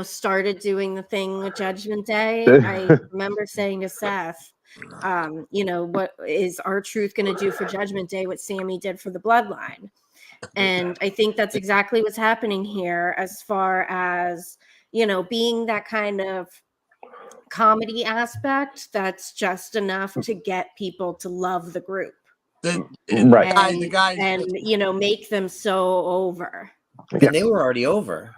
started doing the thing with Judgment Day, I remember saying to Seth, what is R-Truth going to do for Judgment Day what Sammy did for the Bloodline? And I think that's exactly what's happening here, as far as, being that kind of comedy aspect that's just enough to get people to love the group. Right. The guys, and make them so over. And they were already over.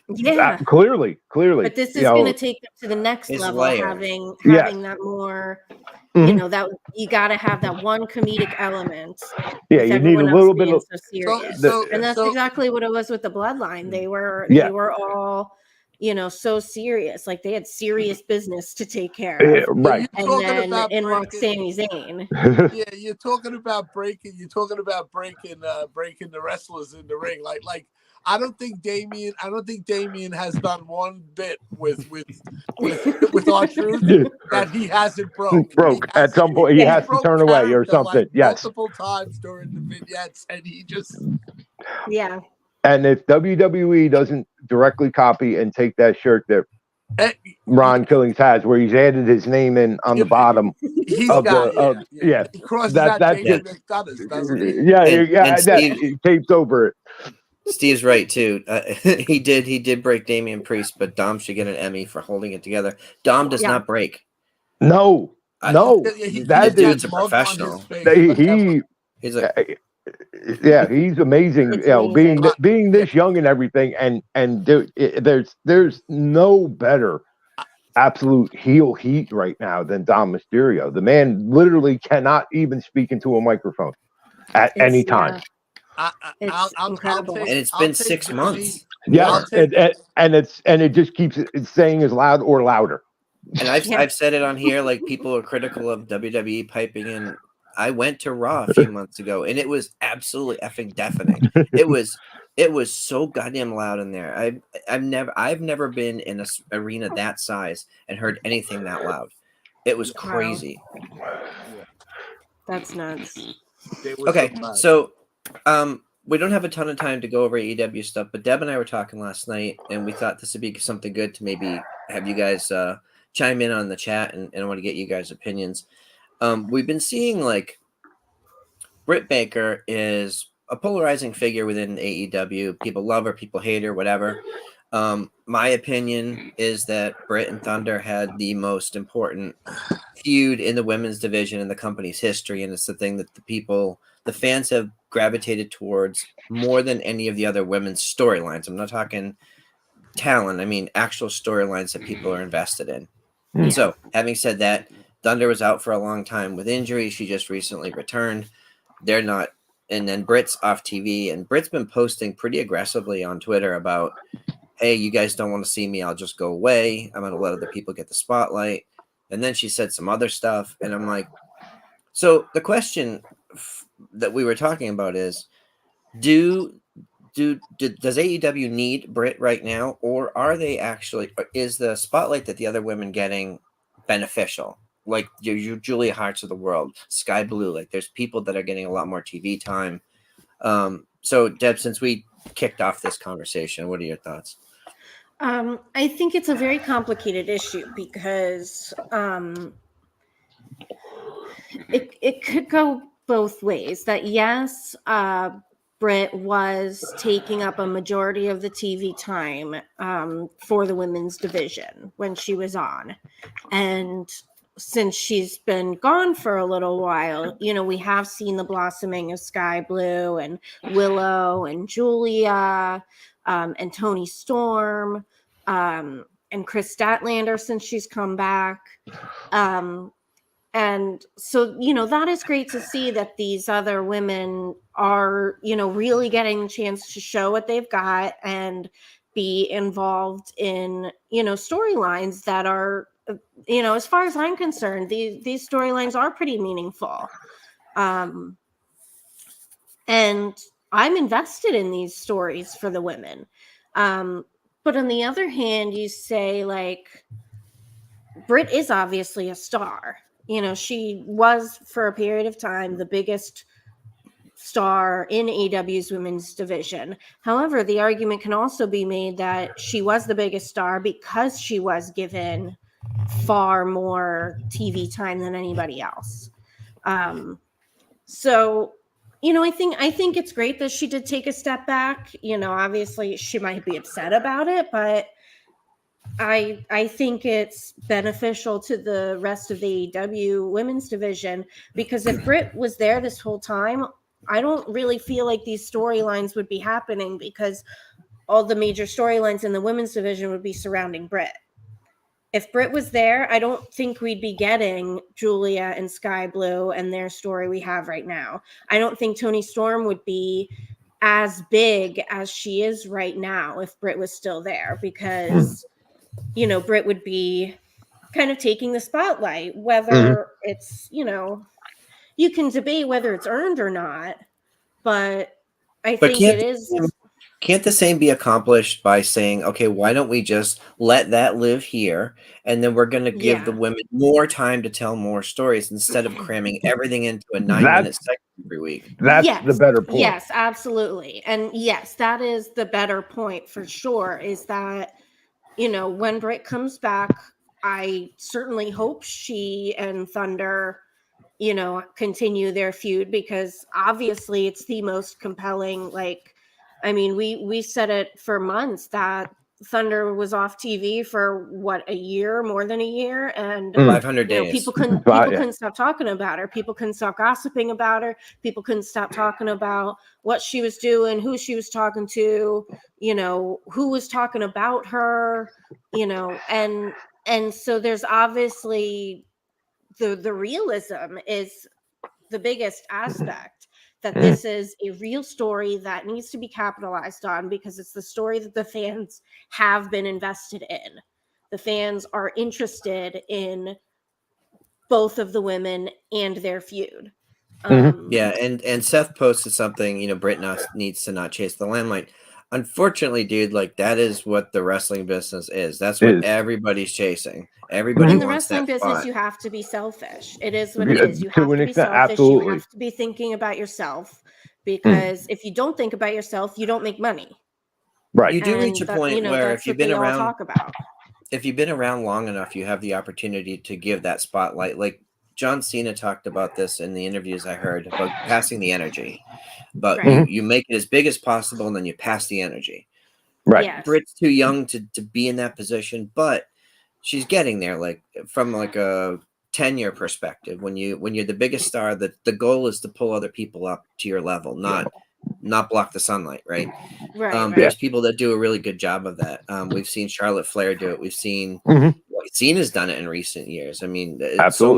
Yeah. Clearly. But this is going to take them to the next level, layer. having Yes. that more, Mhm. that you got to have that one comedic element. Yeah, with you need a everyone little else bit being of so serious. And that's exactly what it was with the Bloodline. They were all, so serious. Like, they had serious business to take care of. Right. And then in walks Sami Zayn. Yeah, you're talking about breaking the wrestlers in the ring. Like I don't think Damien has done one bit with R-Truth that he hasn't broke. At some point, he has to turn away or something. Like, yes. multiple times during the vignettes, and he just Yeah. And if WWE doesn't directly copy and take that shirt that Ron Killings has, where he's added his name in on the bottom he crosses out James McDonough, doesn't he? And Steve, he tapes over it. Steve's right too. He did break Damian Priest, but Dom should get an Emmy for holding it together. Dom does not break. No. That dude's a professional. He's amazing. It's amazing. Being this young and everything, and there's no better absolute heel heat right now than Dom Mysterio. The man literally cannot even speak into a microphone at any time. It's incredible. And it's been 6 months. Yes, and it just keeps saying as loud or louder. And I've said it on here, like, people are critical of WWE piping in. I went to Raw a few months ago, and it was absolutely effing deafening. It was so goddamn loud in there. I've never been in an arena that size and heard anything that loud. It was crazy. That's nuts. Okay, so we don't have a ton of time to go over AEW stuff, but Deb and I were talking last night, and we thought this would be something good to maybe have you guys chime in on the chat, and I want to get you guys' opinions. We've been seeing, like, Britt Baker is a polarizing figure within AEW. People love her, people hate her, whatever. My opinion is that Britt and Thunder had the most important feud in the women's division in the company's history, and it's the thing that the fans have gravitated towards more than any of the other women's storylines. I'm not talking talent. I mean actual storylines that people are invested in. Yeah. So, having said that, Thunder was out for a long time with injury. She just recently returned. They're not. And then Britt's off TV, and Britt's been posting pretty aggressively on Twitter about, hey, you guys don't want to see me, I'll just go away. I'm going to let other people get the spotlight. And then she said some other stuff, and I'm like, so the question that we were talking about is, does AEW need Britt right now, or is the spotlight that the other women getting beneficial? Like your Julia Harts of the world, Sky Blue, like there's people that are getting a lot more TV time. So Deb, since we kicked off this conversation, what are your thoughts? I think it's a very complicated issue because it could go both ways. That yes, Britt was taking up a majority of the TV time for the women's division when she was on, and since she's been gone for a little while, we have seen the blossoming of Sky Blue and Willow and Julia and Toni Storm and Chris Statlander since she's come back. And so, that is great to see that these other women are, really getting a chance to show what they've got and be involved in, storylines that are, as far as I'm concerned, these storylines are pretty meaningful. And I'm invested in these stories for the women. But on the other hand, you say, like, Britt is obviously a star. She was for a period of time the biggest star in AEW's women's division. However, the argument can also be made that she was the biggest star because she was given far more TV time than anybody else. So, I think it's great that she did take a step back. Obviously she might be upset about it, but I think it's beneficial to the rest of the AEW women's division, because if Britt was there this whole time, I don't really feel like these storylines would be happening, because all the major storylines in the women's division would be surrounding Britt. If Britt was there, I don't think we'd be getting Julia and Sky Blue and their story we have right now. I don't think Toni Storm would be as big as she is right now if Britt was still there, because Britt would be kind of taking the spotlight, whether it's, you can debate whether it's earned or not, but I think it is. Can't the same be accomplished by saying, okay, why don't we just let that live here, and then we're going to give the women more time to tell more stories instead of cramming everything into a 9-minute segment every week? That's the better point. Yes, absolutely. And yes, that is the better point for sure, is that, when Britt comes back, I certainly hope she and Thunder, continue their feud, because obviously it's the most compelling. Like, I mean, we said it for months that Thunder was off TV for a year, more than a year, and 500 days. People couldn't stop talking about her. People couldn't stop gossiping about her. People couldn't stop talking about what she was doing, who she was talking to, who was talking about her, and so there's obviously the realism is the biggest aspect, that this is a real story that needs to be capitalized on, because it's the story that the fans have been invested in. The fans are interested in both of the women and their feud. And Seth posted something, Britt needs to not chase the limelight. Unfortunately, dude, like, that is what the wrestling business is. That's what everybody's chasing. Everybody in the wants wrestling that business, spot. you have to be selfish. It is what it is. You have To to an be extent, selfish. absolutely. You have to be thinking about yourself, because if you don't think about yourself, you don't make money. Right. You do reach a point where if you've been around, talk about. If you've been around long enough, you have the opportunity to give that spotlight. Like John Cena talked about this in the interviews I heard, about passing the energy. But you make it as big as possible, and then you pass the energy. Right. Yes. Britt's too young to be in that position, but she's getting there. Like, from like a tenure perspective, when you're the biggest star, the goal is to pull other people up to your level, not block the sunlight, right? There's people that do a really good job of that. We've seen Charlotte Flair do it. We've seen Cena's done it in recent years. I mean, so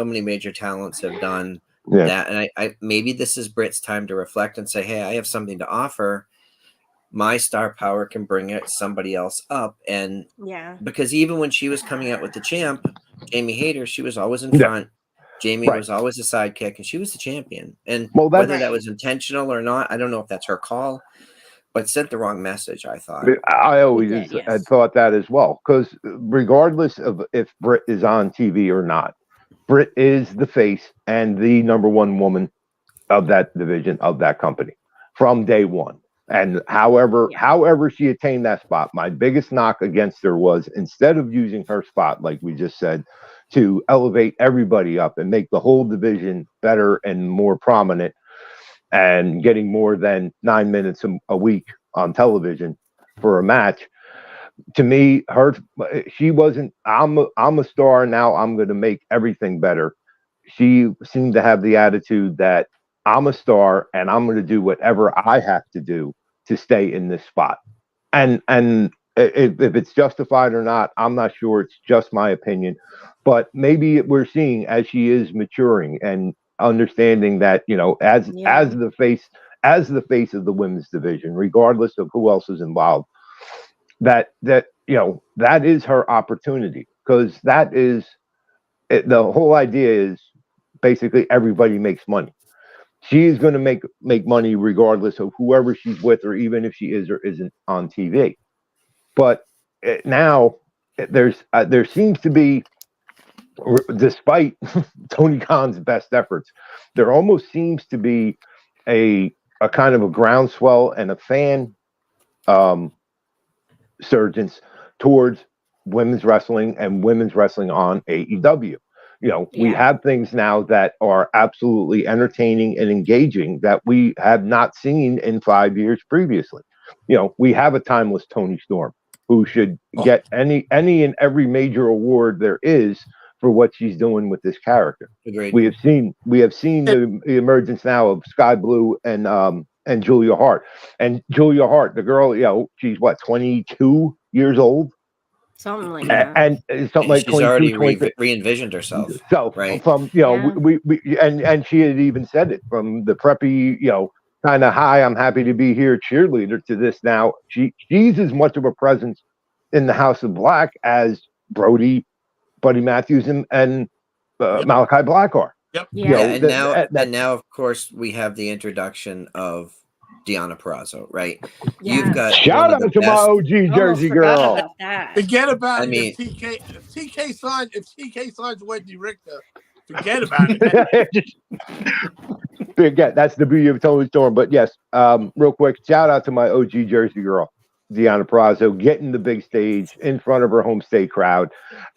many major talents have done that, and I maybe this is Britt's time to reflect and say, hey, I have something to offer. My star power can bring somebody else up. And because even when she was coming out with the champ, Jamie Hayter, she was always in front. Jamie was always a sidekick, and she was the champion. And whether that was intentional or not, I don't know if that's her call, but it sent the wrong message, I thought. I always had thought that as well, because regardless of if Britt is on TV or not, Britt is the face and the number one woman of that division, of that company, from day one. And however she attained that spot, my biggest knock against her was, instead of using her spot, like we just said, to elevate everybody up and make the whole division better and more prominent, and getting more than 9 minutes a week on television for a match, to me, she wasn't, I'm a star now, I'm going to make everything better. She seemed to have the attitude that I'm a star and I'm going to do whatever I have to do to stay in this spot. And if it's justified or not, I'm not sure. It's just my opinion. But maybe we're seeing as she is maturing and understanding that, as the face of the women's division, regardless of who else is involved, that is her opportunity, because that is the whole idea is basically everybody makes money. She is going to make money regardless of whoever she's with, or even if she is or isn't on TV. But now there seems to be, despite Tony Khan's best efforts, there almost seems to be a kind of a groundswell and a fan surgence towards women's wrestling and women's wrestling on AEW. We have things now that are absolutely entertaining and engaging that we have not seen in 5 years previously. We have a timeless Tony Storm who should get any and every major award there is for what she's doing with this character. Agreed. We have seen the emergence now of Sky Blue and Julia Hart. And Julia Hart, the girl, she's what, 22 years old? Something like that. And something like she's already re-envisioned herself. So right. From we and she had even said it, from the preppy, kind of hi, I'm happy to be here cheerleader, to this now. She's as much of a presence in the House of Black as Brody, Buddy Matthews, and Malachi Black are. Yep. Yeah. And now, of course, we have the introduction of Deonna Purrazzo, right? Yeah. You've got shout out to my OG Jersey girl. Forget about it. mean, If TK signs Wendy Richter, forget about it. Forget, that's the beauty of Tony Storm. But yes, real quick, shout out to my OG Jersey girl, Deonna Purrazzo, getting the big stage in front of her home state crowd.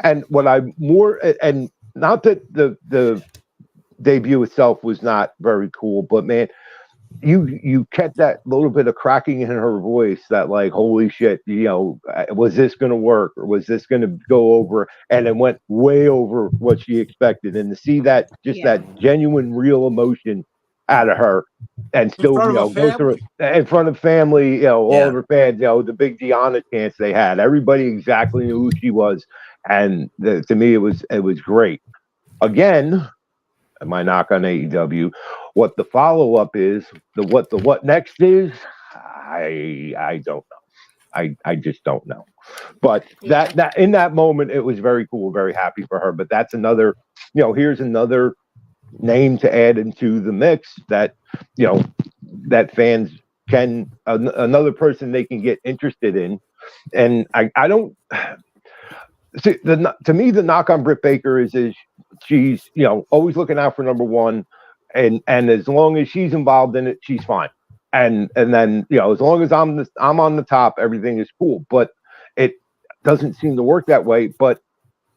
And what I'm more, and not that the debut itself was not very cool, but man, you kept that little bit of cracking in her voice, that like, holy shit, was this going to work, or was this going to go over? And it went way over what she expected. And to see that, that genuine, real emotion out of her, and still, go through it in front of family, all of her fans, the big Deonna chance they had. Everybody exactly knew who she was. And to me, it was great. Again, my knock on AEW, what the follow-up is, the what next is, I don't know. I just don't know. But that in that moment, it was very cool, very happy for her. But that's another, here's another name to add into the mix that, that fans can, another person they can get interested in. And I don't see, to me, the knock on Britt Baker is she's, always looking out for number one, and as long as she's involved in it, she's fine. And then, as long as I'm on the top, everything is cool. But it doesn't seem to work that way. But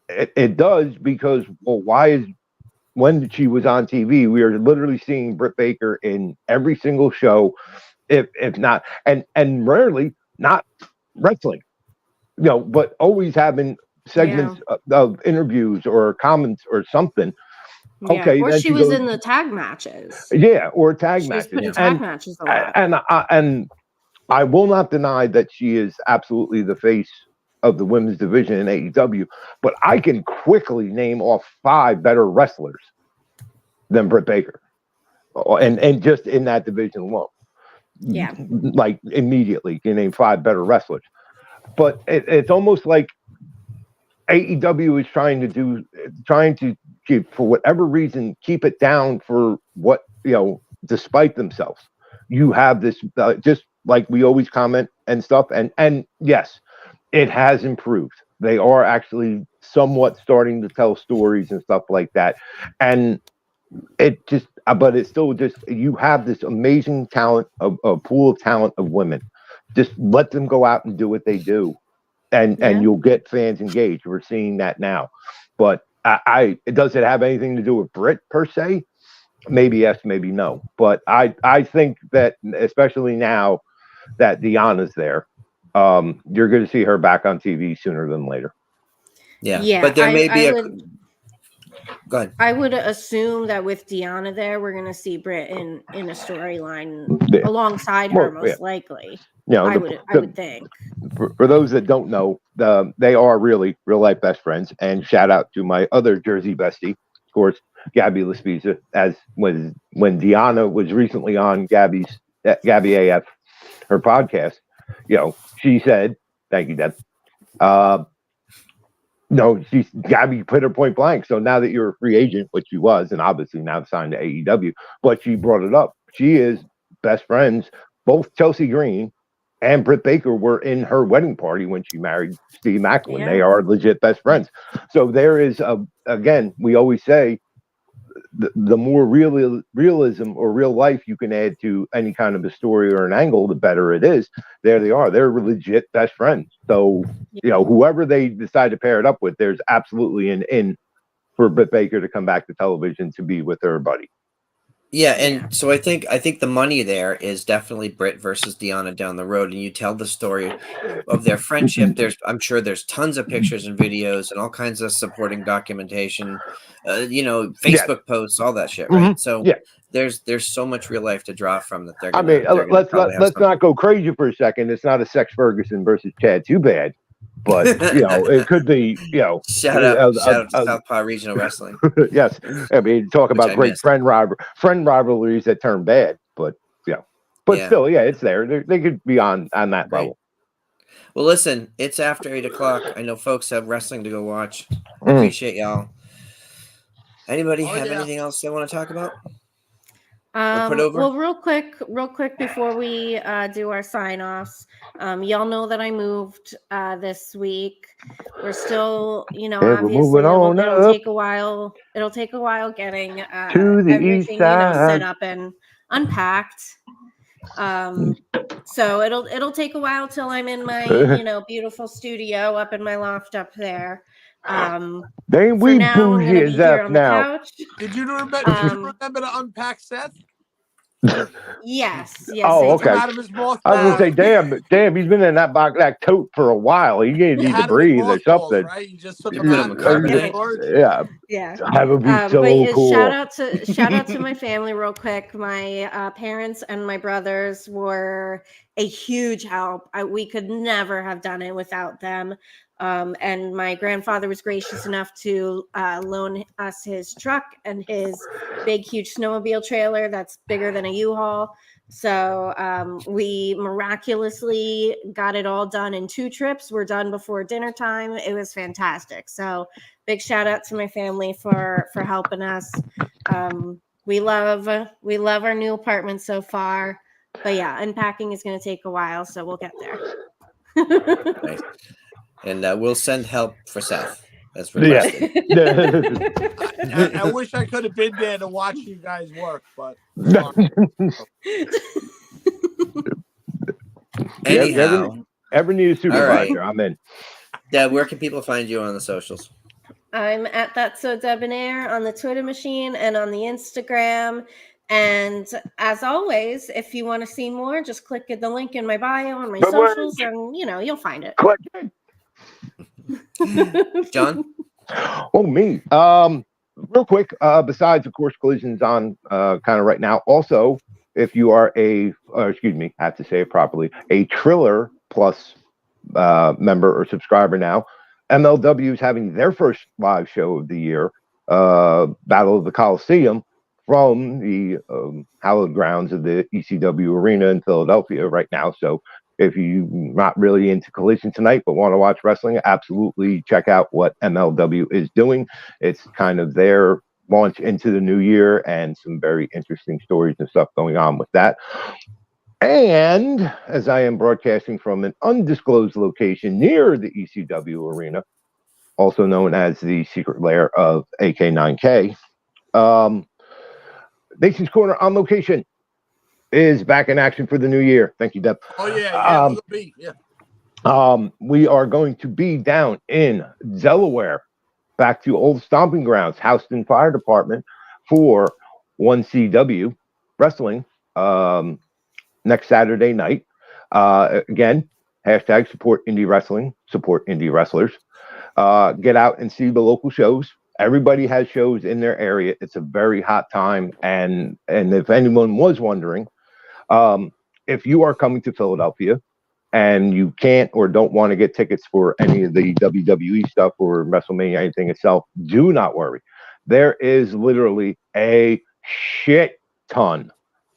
it does, because, well, when she was on TV, we are literally seeing Britt Baker in every single show, if not, and rarely not wrestling, but always having segments of interviews or comments or something. Yeah, okay, or she was in the tag matches. Yeah, or tag matches. She's put in tag matches a lot. And I will not deny that she is absolutely the face of the women's division in AEW, but I can quickly name off 5 better wrestlers than Britt Baker, and just in that division alone. Yeah, like immediately you name 5 better wrestlers. But it's almost like AEW is trying to keep, for whatever reason, keep it down for what, despite themselves. You have this, just like we always comment and stuff. And yes, it has improved. They are actually somewhat starting to tell stories and stuff like that. And it just, but it's still just, you have this amazing talent, a pool of talent of women. Just let them go out and do what they do. And you'll get fans engaged. We're seeing that now. But does it have anything to do with Britt per se? Maybe yes, maybe no. But I think that, especially now that Deonna's there, you're going to see her back on TV sooner than later. Yeah. But there may be Go ahead. I would assume that with Deonna there, we're going to see Britt in a storyline alongside her, most likely. I would think. For those that don't know, they are really real life best friends. And shout out to my other Jersey bestie, of course, Gabby Laspiza, as when Deanna was recently on Gabby AF, her podcast. She said, "Thank you, Deb." No, Gabby put her point blank. So now that you're a free agent, which she was, and obviously now signed to AEW, but she brought it up. She is best friends. Both Chelsea Green and Britt Baker were in her wedding party when she married Steve Macklin. Yeah. They are legit best friends. So there is, again, we always say, the more realism or real life you can add to any kind of a story or an angle, the better it is. There they are. They're legit best friends. So, whoever they decide to pair it up with, there's absolutely an in for Britt Baker to come back to television to be with her buddy. Yeah, and so I think the money there is definitely Britt versus Deanna down the road, and you tell the story of their friendship. I'm sure there's tons of pictures and videos and all kinds of supporting documentation, Facebook posts, all that shit, right? So there's so much real life to draw from that. Let's not go crazy for a second. It's not a Sex Ferguson versus Chad Too Bad. But it could be. Shout out to Southpaw Regional Wrestling. Yes, I mean, talk about great friend rivalries that turn bad. But still, it's there. They could be on that level. Well, listen, it's after 8:00. I know folks have wrestling to go watch. Appreciate y'all. Anybody have anything else they want to talk about? Well, real quick before we do our sign-offs, y'all know that I moved this week. We're still, obviously it'll take a while. It'll take a while getting everything set up and unpacked. So it'll take a while till I'm in my beautiful studio up in my loft up there. They we bougie as F now. Did you remember to unpack Seth? Yes. Oh, okay. I was gonna say, damn, he's been in that tote for a while. He need to breathe or something. Right? You just took him out of yeah. That would be so cool. Shout out to my family real quick. My parents and my brothers were a huge help. We could never have done it without them. And my grandfather was gracious enough to loan us his truck and his big, huge snowmobile trailer that's bigger than a U-Haul. So we miraculously got it all done in 2 trips. We're done before dinner time. It was fantastic. So big shout out to my family for helping us. We love our new apartment so far. But unpacking is going to take a while, so we'll get there. Nice. And we'll send help for Seth. That's requested. I wish I could have been there to watch you guys work, but anyhow, ever need a supervisor? Right. I'm in. Deb, where can people find you on the socials? I'm at That's So Debonair on the Twitter machine and on the Instagram. And as always, if you want to see more, just click the link in my bio on my socials, and you'll find it. Click it. John? Oh, me. Real quick, besides, of course, Collision's on kind of right now. Also, if you are I have to say it properly, a Triller Plus member or subscriber now, MLW is having their first live show of the year, Battle of the Coliseum, from the hallowed grounds of the ECW Arena in Philadelphia right now. So if you're not really into Collision tonight but want to watch wrestling, absolutely check out what MLW is doing. It's kind of their launch into the new year and some very interesting stories and stuff going on with that. And as I am broadcasting from an undisclosed location near the ECW Arena, also known as the secret lair of AK9K, Nation's Corner on location is back in action for the new year. Thank you, Deb. Oh, yeah. We are going to be down in Delaware, back to old stomping grounds, Houston Fire Department, for 1CW Wrestling next Saturday night. Again, hashtag support indie wrestling, support indie wrestlers. Get out and see the local shows. Everybody has shows in their area. It's a very hot time. And if anyone was wondering, if you are coming to Philadelphia and you can't or don't want to get tickets for any of the WWE stuff or WrestleMania, anything itself, do not worry. There is literally a shit ton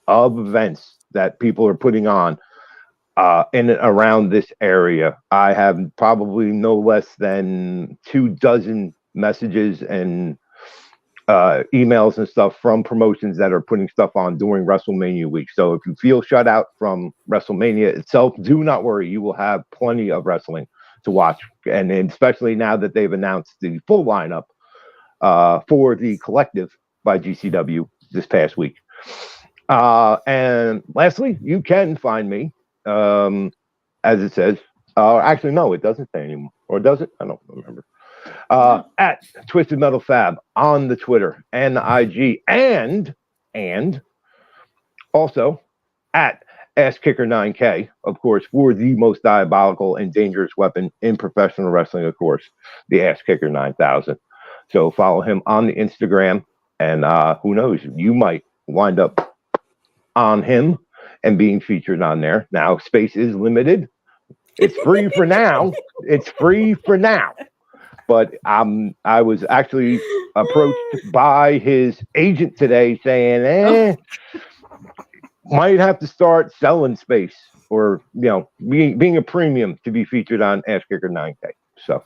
of events that people are putting on in and around this area. I have probably no less than 24 messages and emails and stuff from promotions that are putting stuff on during WrestleMania week. So if you feel shut out from WrestleMania itself, do not worry. You will have plenty of wrestling to watch. And especially now that they've announced the full lineup for the Collective by GCW this past week. And lastly, you can find me, as it says. Actually, no, it doesn't say anymore. Or does it? I don't remember. At Twisted Metal Fab on the Twitter and the IG, and also at AssKicker9K, of course, for the most diabolical and dangerous weapon in professional wrestling, of course, the AssKicker 9000. So follow him on the Instagram, and who knows, you might wind up on him and being featured on there. Now, space is limited. It's free for now. It's free for now. But I was actually approached by his agent today saying, might have to start selling space or, being a premium to be featured on AssKicker 9K. So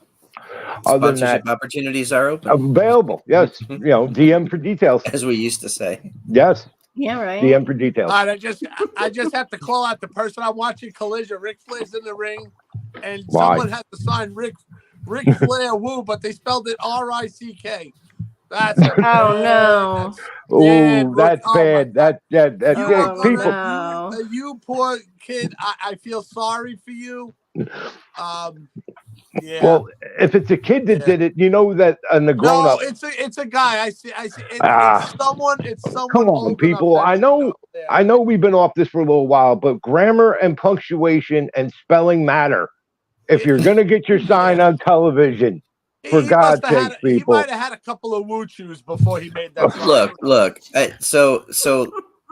other than that, opportunities are open. Available. Yes. DM for details. As we used to say. Yes. Yeah, right. DM for details. All right, I just have to call out the person I'm watching Collision. Ric Flair's in the ring, and someone has to sign Ric Flair Woo, but they spelled it R-I-C-K. That's no. That's bad. That's people. No. You poor kid. I feel sorry for you. Yeah. Well, if it's a kid that did it, that and the grown up. No, it's a guy. I see. It's someone. Come on, people. I know we've been off this for a little while, but grammar and punctuation and spelling matter. If you're gonna get your sign on television, for God's sake, people. He might have had a couple of woo chews before he made that. Look. So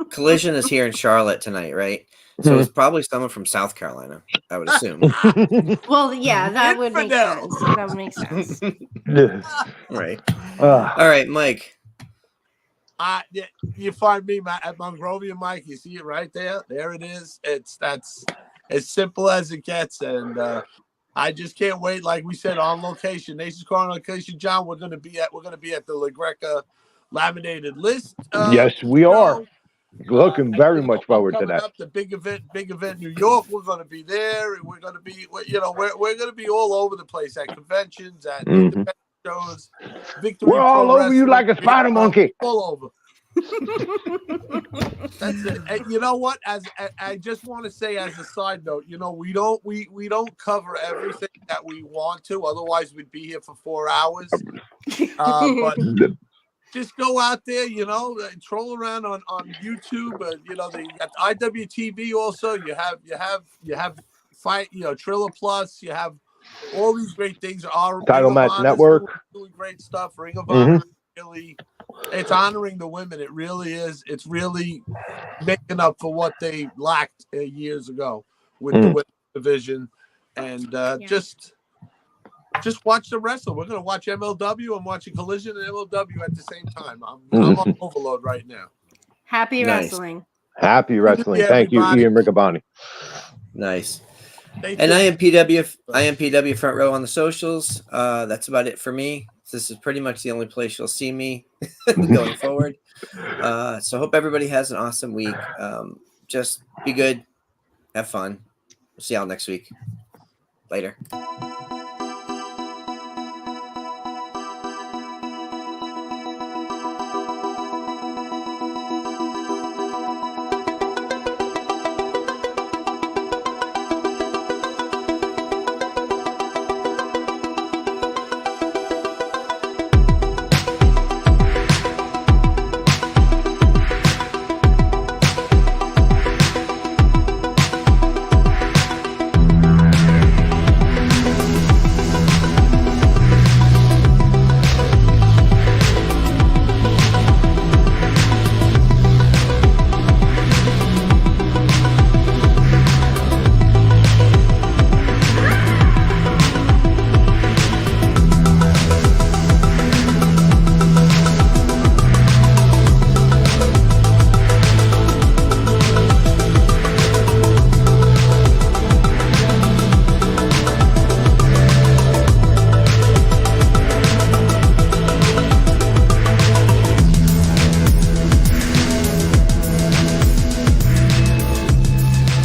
Collision is here in Charlotte tonight, right? So it's probably someone from South Carolina, I would assume. Well, yeah, that would make sense. That would make sense. Right. All right, Mike. You find me at Mongrovian Mike. You see it right there. There it is. That's as simple as it gets, and I just can't wait. Like we said, on location, Nation's Corner location, John. We're gonna be at the La Greca laminated list. Yes, we are. Looking very much forward to that. Up the big event, New York. We're going to be there, and we're going to be, we're going to be all over the place at conventions, at shows. Victory we're all over you like a spider monkey. All over. That's it. And you know what? As I just want to say, as a side note, we don't cover everything that we want to. Otherwise, we'd be here for 4 hours. But. Just go out there, troll around on YouTube. You got IWTV also. You have Fight, Triller Plus. You have all these great things. Our Title Match Network doing great stuff. Ring of Honor, really, it's honoring the women. It really is. It's really making up for what they lacked years ago with the women's division, and just watch the wrestling. We're going to watch MLW. I'm watching Collision and MLW at the same time. I'm on overload right now. Happy wrestling. Happy wrestling. Thank you, Ian Riccaboni. Nice. And I am PW Front Row on the socials. That's about it for me. This is pretty much the only place you'll see me going forward. So hope everybody has an awesome week. Just be good. Have fun. We'll see y'all next week. Later.